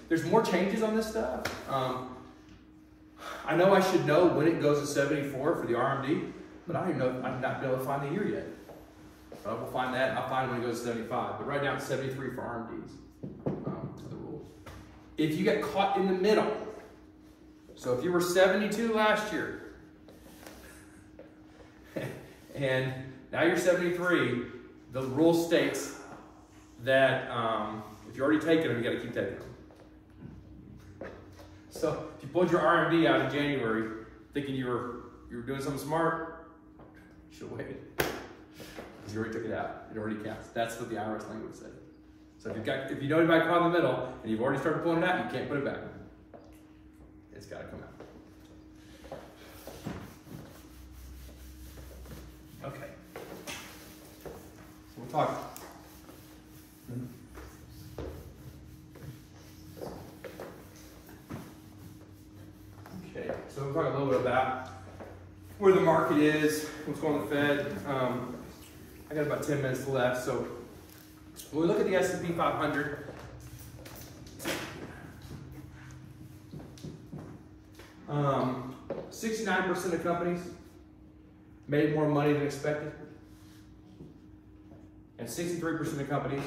there's more changes on this stuff. I know I should know when it goes to 74 for the RMD, but I don't even know, I've not been able to find the year yet. But I will find that, and I'll find when it goes to 75. But right now it's 73 for RMDs, to the rules. If you get caught in the middle, so if you were 72 last year, and now you're 73, the rule states that if you're already taking them, you got to keep taking them. So if you pulled your RMD out in January, thinking you were doing something smart, you should wait because you already took it out. It already counts. That's what the IRS language said. So if you know anybody caught in the middle and you've already started pulling it out, you can't put it back. It's got to come out. Okay. So we'll talk. Okay, so we'll talk a little bit about where the market is, what's going on with the Fed. I got about 10 minutes left. So when we look at the S&P 500, um, 69% of companies made more money than expected, and 63% of companies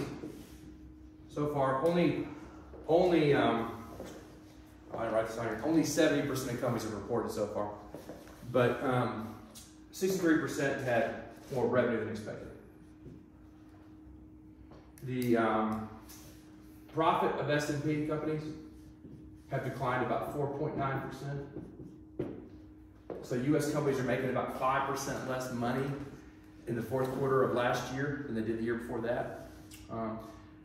so far only I didn't write this on here. Only 70% of companies have reported so far, but 63% had more revenue than expected. The profit of S&P companies have declined about 4.9%. So U.S. companies are making about 5% less money in the fourth quarter of last year than they did the year before that.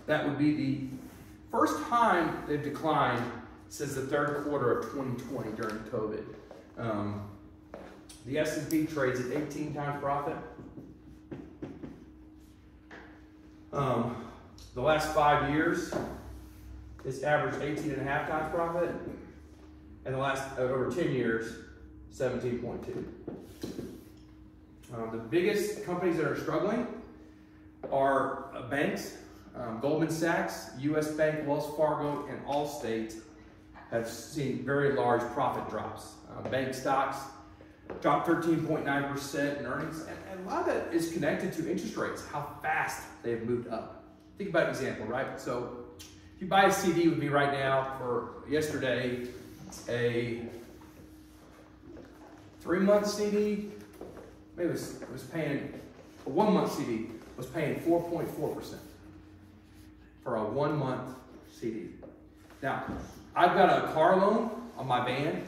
That would be the first time they've declined since the third quarter of 2020 during COVID. The S&P trades at 18 times profit. The last 5 years, it's averaged 18.5 times profit, and the last over 10 years, 17.2. The biggest companies that are struggling are banks. Goldman Sachs, U.S. Bank, Wells Fargo, and Allstate have seen very large profit drops. Bank stocks dropped 13.9% in earnings, and a lot of that is connected to interest rates, how fast they've moved up. Think about an example, right? So if you buy a CD with me right now for yesterday, a 3-month CD, maybe it was paying, a 1-month CD was paying 4.4% for a 1-month CD. Now, I've got a car loan on my van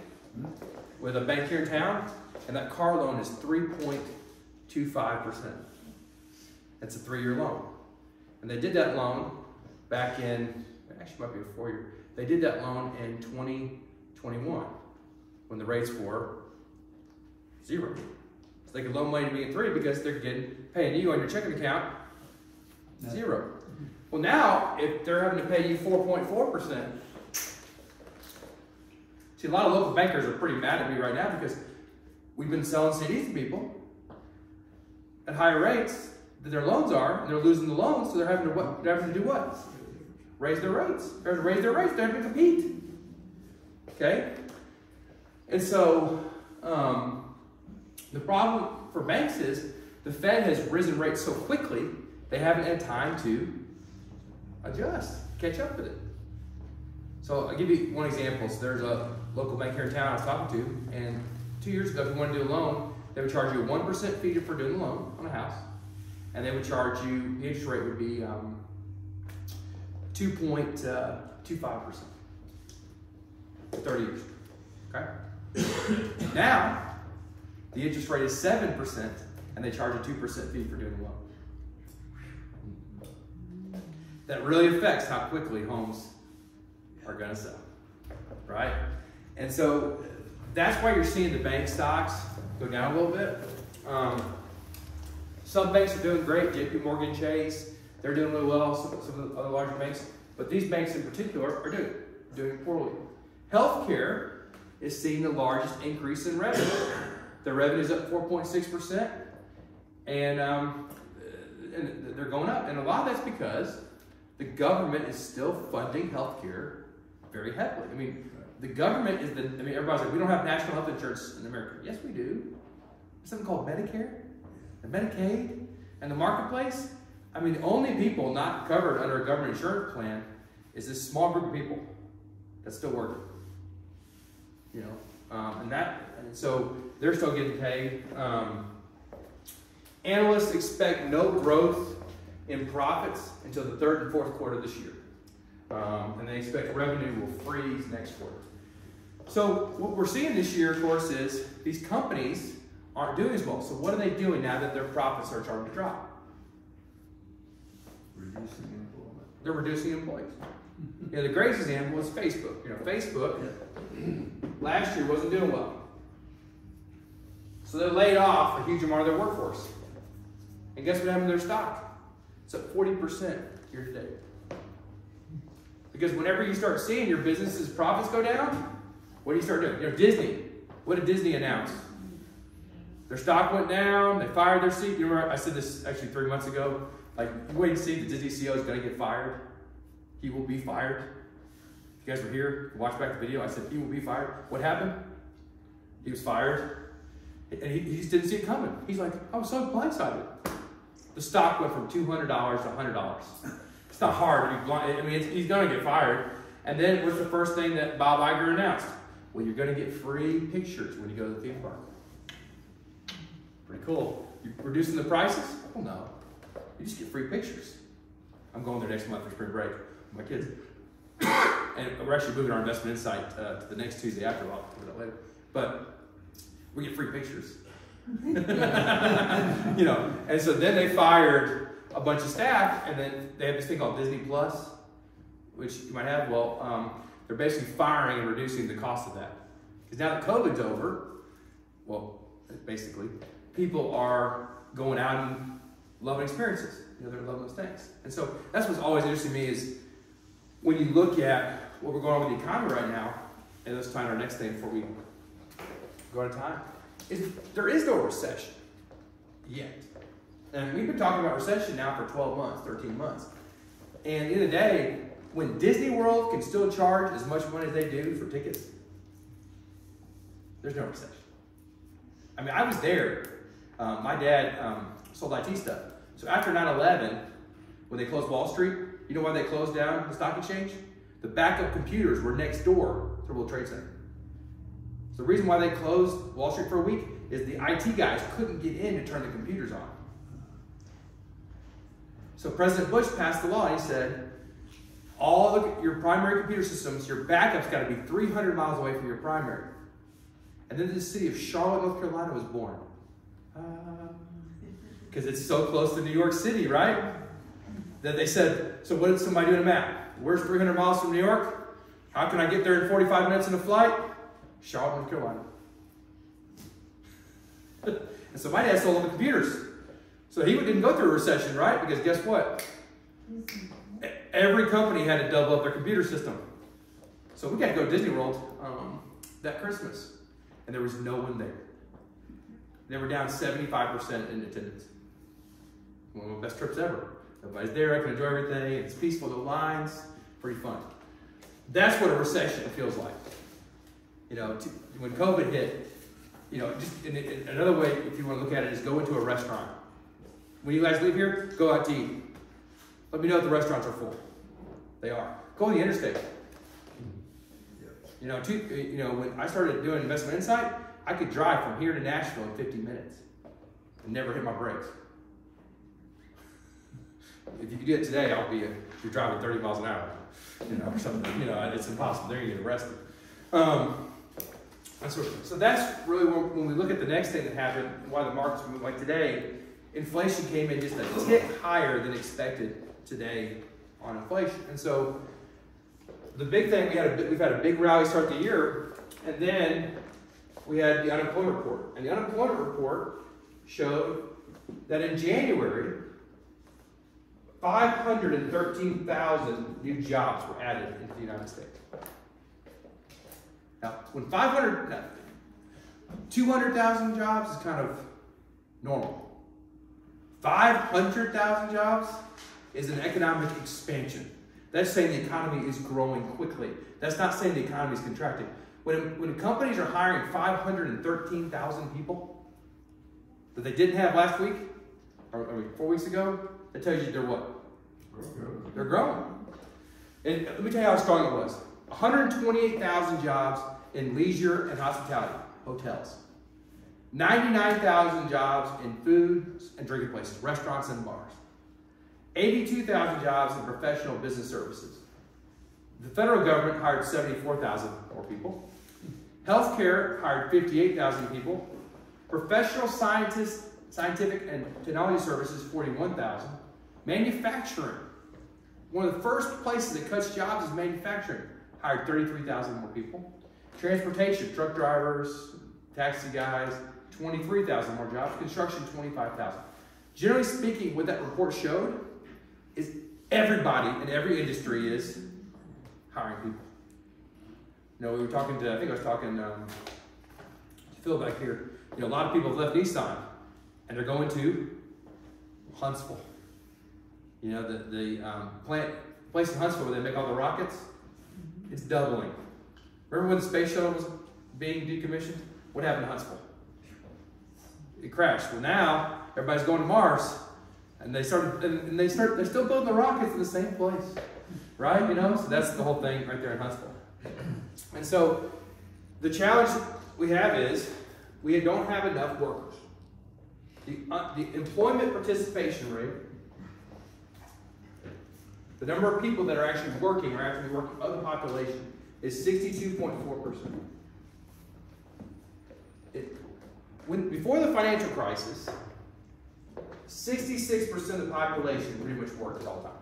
with a bank here in town, and that car loan is 3.25%. That's a 3-year loan. And they did that loan back in, actually it might be a 4-year, they did that loan in 2021 when the rates were 0. So they could loan money to me at 3 because they're paying you on your checking account 0. Well, now, if they're having to pay you 4.4%, see, a lot of local bankers are pretty mad at me right now because we've been selling CDs to people at higher rates than their loans are, and they're losing the loans, so they're having to what? They're having to do what? Raise their rates. They're having to raise their rates. They're having to compete. Okay? And so, the problem for banks is the Fed has risen rates so quickly, they haven't had time to adjust, catch up with it. So I'll give you one example. So there's a local bank here in town I was talking to, and 2 years ago, if you want to do a loan, they would charge you a 1% fee for doing the loan on a house, and they would charge you, the interest rate would be 2.25% for 30 years. Okay? Now, the interest rate is 7%, and they charge a 2% fee for doing the loan. That really affects how quickly homes are going to sell, right? And so that's why you're seeing the bank stocks go down a little bit. Some banks are doing great. JP Morgan Chase, they're doing really well. Some of the other larger banks, but these banks in particular are doing poorly. Healthcare is seeing the largest increase in revenue. Their revenue is up 4.6%, and they're going up. And a lot of that's because the government is still funding healthcare very heavily. I mean, the government is everybody's like, we don't have national health insurance in America. Yes, we do. There's something called Medicare, and Medicaid, and the marketplace. I mean, the only people not covered under a government insurance plan is this small group of people that's still working. You know, and so they're still getting paid. Analysts expect no growth in profits until the third and fourth quarter of this year. And they expect revenue will freeze next quarter. So what we're seeing this year, of course, is these companies aren't doing as well. So what are they doing now that their profits are starting to drop? Reducing employment. They're reducing employees. You know, the greatest example is Facebook. You know, Facebook last year wasn't doing well. So they laid off a huge amount of their workforce. And guess what happened to their stock? It's up 40% year to date. Because whenever you start seeing your business's profits go down, what do you start doing? You know, Disney. What did Disney announce? Their stock went down. They fired their CEO. You remember I said this actually 3 months ago. Like, you wait and see the Disney CEO is going to get fired. He will be fired. If you guys were here, watch back the video. I said he will be fired. What happened? He was fired, and he just didn't see it coming. He's like, I was so blindsided. The stock went from $200 to $100. It's not hard to be blind. I mean, he's going to get fired. And then what's the first thing that Bob Iger announced? Well, you're going to get free pictures when you go to the theme park. Pretty cool. You're reducing the prices? Oh, no. You just get free pictures. I'm going there next month for spring break with my kids. and we're actually moving our investment insight to the next Tuesday after. I'll talk about that later. But we get free pictures. You know, and so then they fired a bunch of staff, and then they have this thing called Disney Plus, which you might have. Well, they're basically firing and reducing the cost of that. Because now that COVID's over, well, basically, people are going out and loving experiences. You know, they're loving those things. And so that's what's always interesting to me is when you look at what we're going on with the economy right now, and let's find our next thing before we go out of time, is there is no recession yet. And we've been talking about recession now for 12 months, 13 months. And at the end of the day, when Disney World can still charge as much money as they do for tickets, there's no recession. I mean, I was there. My dad sold IT stuff. So after 9/11, when they closed Wall Street, you know why they closed down the stock exchange? The backup computers were next door to the World Trade Center. So the reason why they closed Wall Street for a week is the IT guys couldn't get in to turn the computers on. So President Bush passed the law. He said, all of your primary computer systems, your backup's got to be 300 miles away from your primary. And then the city of Charlotte, North Carolina was born. Because it's so close to New York City, right? That they said, so what did somebody do in a map? Where's 300 miles from New York? How can I get there in 45 minutes in a flight? Charlotte, North Carolina. And so my dad sold all the computers. So he didn't go through a recession, right? Because guess what? Every company had to double up their computer system. So we got to go to Disney World that Christmas. And there was no one there. They were down 75% in attendance. One of the best trips ever. Everybody's there, I can enjoy everything, it's peaceful, no lines, pretty fun. That's what a recession feels like. You know, when COVID hit, you know, just in another way, if you want to look at it, is go into a restaurant. When you guys leave here, go out to eat. Let me know if the restaurants are full. They are. Go on the interstate. You know, when I started doing Investment Insight, I could drive from here to Nashville in 50 minutes and never hit my brakes. If you could do it today, you're driving 30 miles an hour, you know, or something. You know, it's impossible. They're going to get arrested. So that's really when we look at the next thing that happened, and why the markets move like today. Inflation came in just a tick higher than expected today on inflation, and so the big thing we've had a big rally start the year, and then we had the unemployment report, and the unemployment report showed that in January, 513,000 new jobs were added into the United States. Now, when 200,000 jobs is kind of normal. 500,000 jobs is an economic expansion. That's saying the economy is growing quickly. That's not saying the economy is contracting. When companies are hiring 513,000 people that they didn't have last week, or 4 weeks ago, that tells you they're what? They're growing. And let me tell you how strong it was. 128,000 jobs in leisure and hospitality, hotels. 99,000 jobs in food and drinking places, restaurants and bars. 82,000 jobs in professional business services. The federal government hired 74,000 more people. Healthcare hired 58,000 people. Professional scientific and technology services, 41,000. Manufacturing. One of the first places that cuts jobs is manufacturing. Hired 33,000 more people. Transportation, truck drivers, taxi guys, 23,000 more jobs. Construction, 25,000. Generally speaking, what that report showed is everybody in every industry is hiring people. You know, we were talking to, I think I was talking to Phil back here. You know, a lot of people have left Nissan and they're going to Huntsville. You know, the place in Huntsville where they make all the rockets, it's doubling. Remember when the space shuttle was being decommissioned? What happened to Huntsville? It crashed. Well, now everybody's going to Mars, and they're still building the rockets in the same place, right? You know, so that's the whole thing right there in Huntsville. And so the challenge we have is we don't have enough workers. The employment participation rate The number of people that are actually working or actually working of the population is 62.4%. Before the financial crisis, 66% of the population pretty much worked at all times.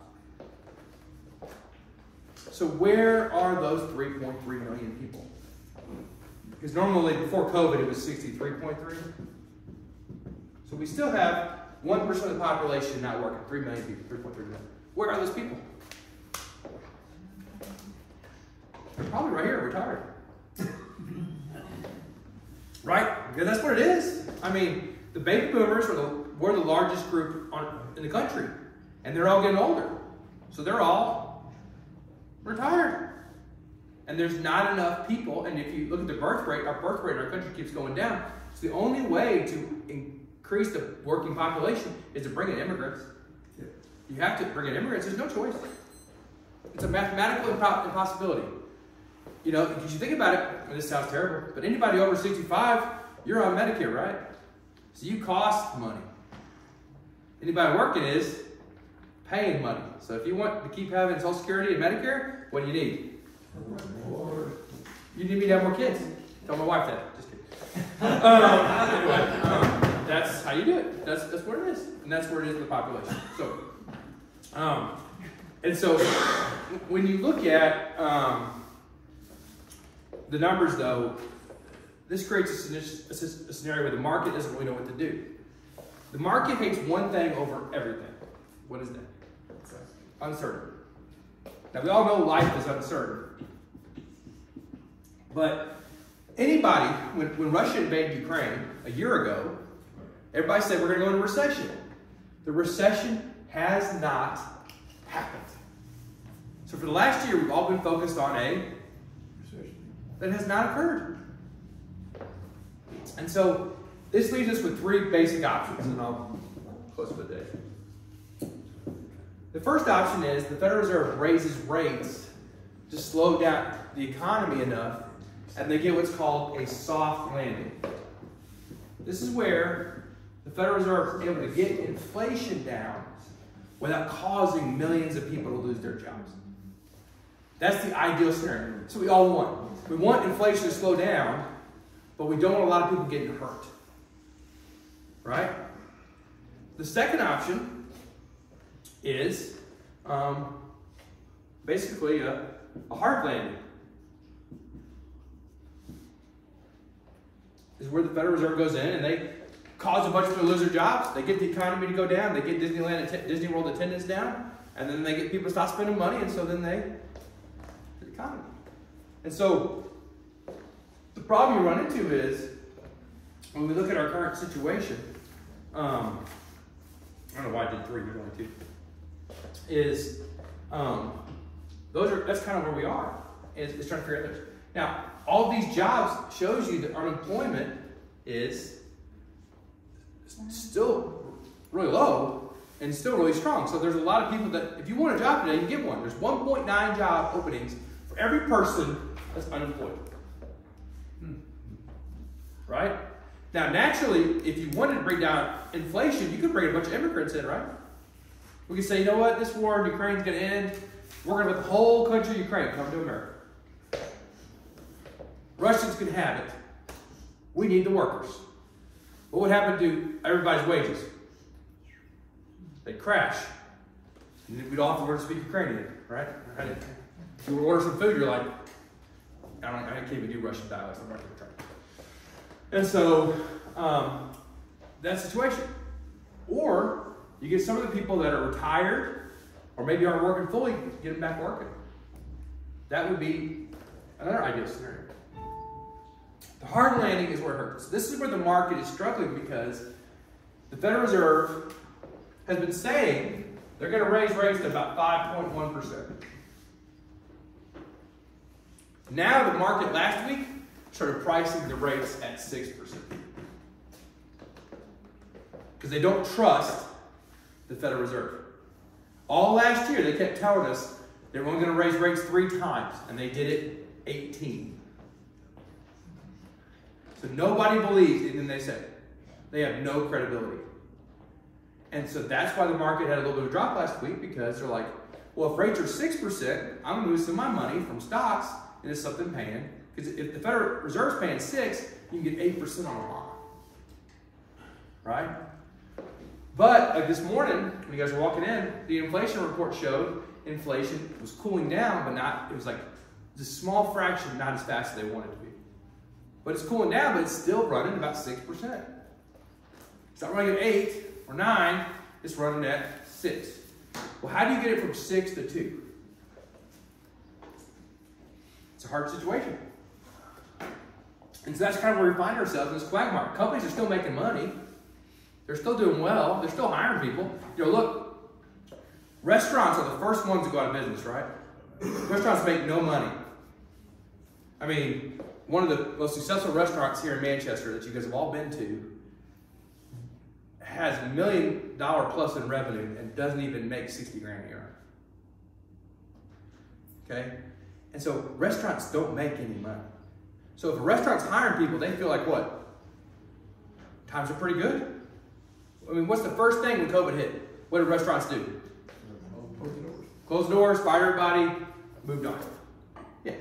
So where are those 3.3 million people? Because normally before COVID it was 63.3. So we still have 1% of the population not working, 3 million people, 3.3 million. Where are those people? They're probably right here, retired. Right? Because that's what it is. I mean, the baby boomers were the largest group in the country. And they're all getting older. So they're all retired. And there's not enough people. And if you look at the birth rate, our birth rate in our country keeps going down. So the only way to increase the working population is to bring in immigrants. You have to bring in immigrants. There's no choice. It's a mathematical impossibility. You know, because you think about it, and this sounds terrible, but anybody over 65, you're on Medicare, right? So you cost money. Anybody working is paying money. So if you want to keep having Social Security and Medicare, what do you need? More. You need me to have more kids. Tell my wife that. Just kidding. Anyway, that's how you do it. That's what it is. And that's where it is in the population. So, and so when you look at the numbers, though, this creates a scenario where the market doesn't really know what to do. The market hates one thing over everything. What is that? Uncertainty. Now, we all know life is uncertain. But anybody, when Russia invaded Ukraine a year ago, everybody said we're going to go into recession. The recession has not happened. So for the last year, we've all been focused on a recession that has not occurred. And so this leaves us with three basic options, and I'll close for the day. The first option is the Federal Reserve raises rates to slow down the economy enough, and they get what's called a soft landing. This is where the Federal Reserve is able to get inflation down without causing millions of people to lose their jobs. That's the ideal scenario. That's what we all want. We want inflation to slow down, but we don't want a lot of people getting hurt. Right? The second option is basically a hard landing. This is where the Federal Reserve goes in and they cause a bunch of people to lose their jobs. They get the economy to go down. They get Disney World attendance down. And then they get people to stop spending money. And so then the economy. And so the problem you run into is when we look at our current situation, I don't know why I did three, you're only two. That's kind of where we are. Is trying to figure out this. Now, all these jobs shows you that unemployment is still really low and still really strong. So there's a lot of people that, if you want a job today, you get one. There's 1.9 job openings for every person that's unemployed. Right? Now, naturally, if you wanted to bring down inflation, you could bring a bunch of immigrants in, right? We could say, you know what, this war in Ukraine is going to end. We're going to let the whole country of Ukraine come to America. Russians can have it. We need the workers. What would happen to everybody's wages? They'd crash. And then we'd all have to learn to speak Ukrainian, right? If you order some food, you're like, I can't even do Russian dialects. I'm not going to try. And so that's the situation. Or you get some of the people that are retired or maybe aren't working fully, get them back working. That would be another ideal scenario. The hard landing is where it hurts. This is where the market is struggling because the Federal Reserve has been saying they're going to raise rates to about 5.1%. Now the market last week started pricing the rates at 6%. Because they don't trust the Federal Reserve. All last year they kept telling us they were only going to raise rates 3 times, and they did it 18. So nobody believes anything they say. They have no credibility. And so that's why the market had a little bit of a drop last week, because they're like, Well, if rates are 6%, I'm gonna move some of my money from stocks into something paying, because if the Federal Reserve's paying 6, you can get 8% on a bond, right? But like this morning, when you guys were walking in, the inflation report showed inflation was cooling down, but not, it was like just a small fraction, not as fast as they wanted to be. But it's cooling down, but it's still running about 6%. It's not running at 8 or 9, it's running at 6. Well, how do you get it from 6 to 2? It's a hard situation. And so that's kind of where we find ourselves in this quagmire. Companies are still making money. They're still doing well. They're still hiring people. You know, look, restaurants are the first ones to go out of business, right? Restaurants make no money. I mean, one of the most successful restaurants here in Manchester that you guys have all been to has $1 million plus in revenue and doesn't even make 60 grand a year. Okay? And so restaurants don't make any money. So if a restaurant's hiring people, they feel like what? Times are pretty good. I mean, what's the first thing when COVID hit? What did restaurants do? Close the doors, fire everybody, moved on. Yeah.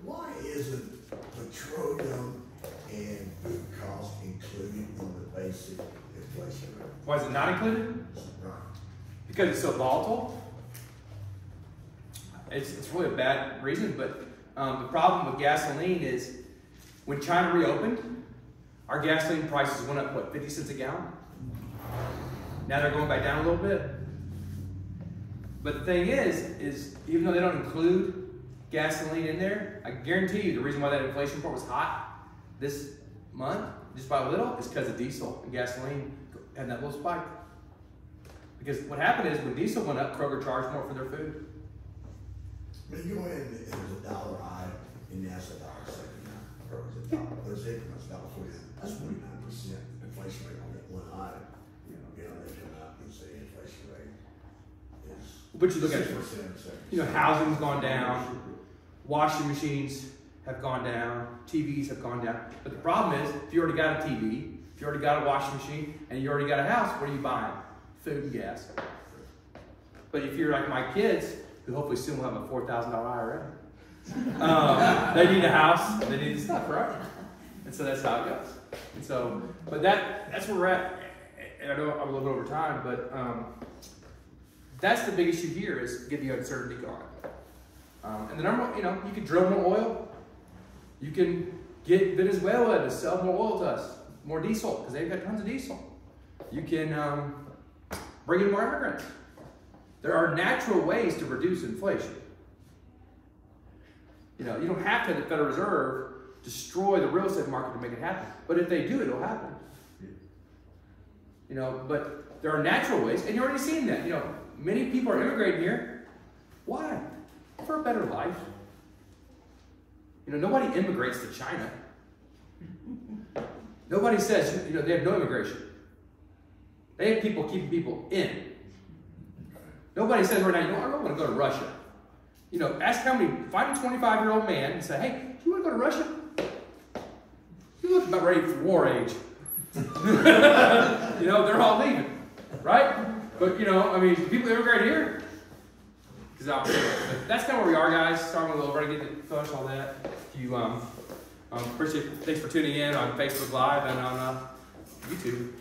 Why isn't petroleum and food costs included in the basic inflation rate? Why is it not included? Right. Because it's so volatile. It's really a bad reason, but the problem with gasoline is when China reopened, our gasoline prices went up, what, 50 cents a gallon? Now they're going back down a little bit. But the thing is even though they don't include gasoline in there, I guarantee you the reason why that inflation report was hot this month, just by a little, is because of diesel and gasoline had that little spike. Because what happened is when diesel went up, Kroger charged more for their food. But you go in and there's a dollar high, and that's $1.79. Kroger's $1. There's increments, $1.49. That's 49% inflation rate on that one item. You know, they come out and say inflation rate is. But you look at 6%. Housing's gone down, washing machines have gone down, TVs have gone down. But the problem is, if you already got a TV, if you already got a washing machine, and you already got a house, what are you buying? Food and gas. But if you're like my kids, who hopefully soon will have a $4,000 IRA, they need a house, they need the stuff, right? And so that's how it goes. And so, but that's where we're at. And I know I'm a little bit over time, but that's the big issue here is get the uncertainty gone. And the number one, you can drill more oil. You can get Venezuela to sell more oil to us, more diesel, because they've got tons of diesel. You can bring in more immigrants. There are natural ways to reduce inflation. You don't have to have the Federal Reserve destroy the real estate market to make it happen. But if they do, it'll happen. But there are natural ways, and you're already seeing that. Many people are immigrating here. Why? For a better life. Nobody immigrates to China. Nobody says, they have no immigration. They have people keeping people in. Nobody says right now, I don't want to go to Russia. Ask how many, find a 25-year-old man and say, hey, do you want to go to Russia? You look about ready for war age. They're all leaving, right? But, people immigrate here. But that's kind of where we are, guys. Sorry, I'm a little ready to finish all that. If you appreciate it. Thanks for tuning in on Facebook Live and on YouTube.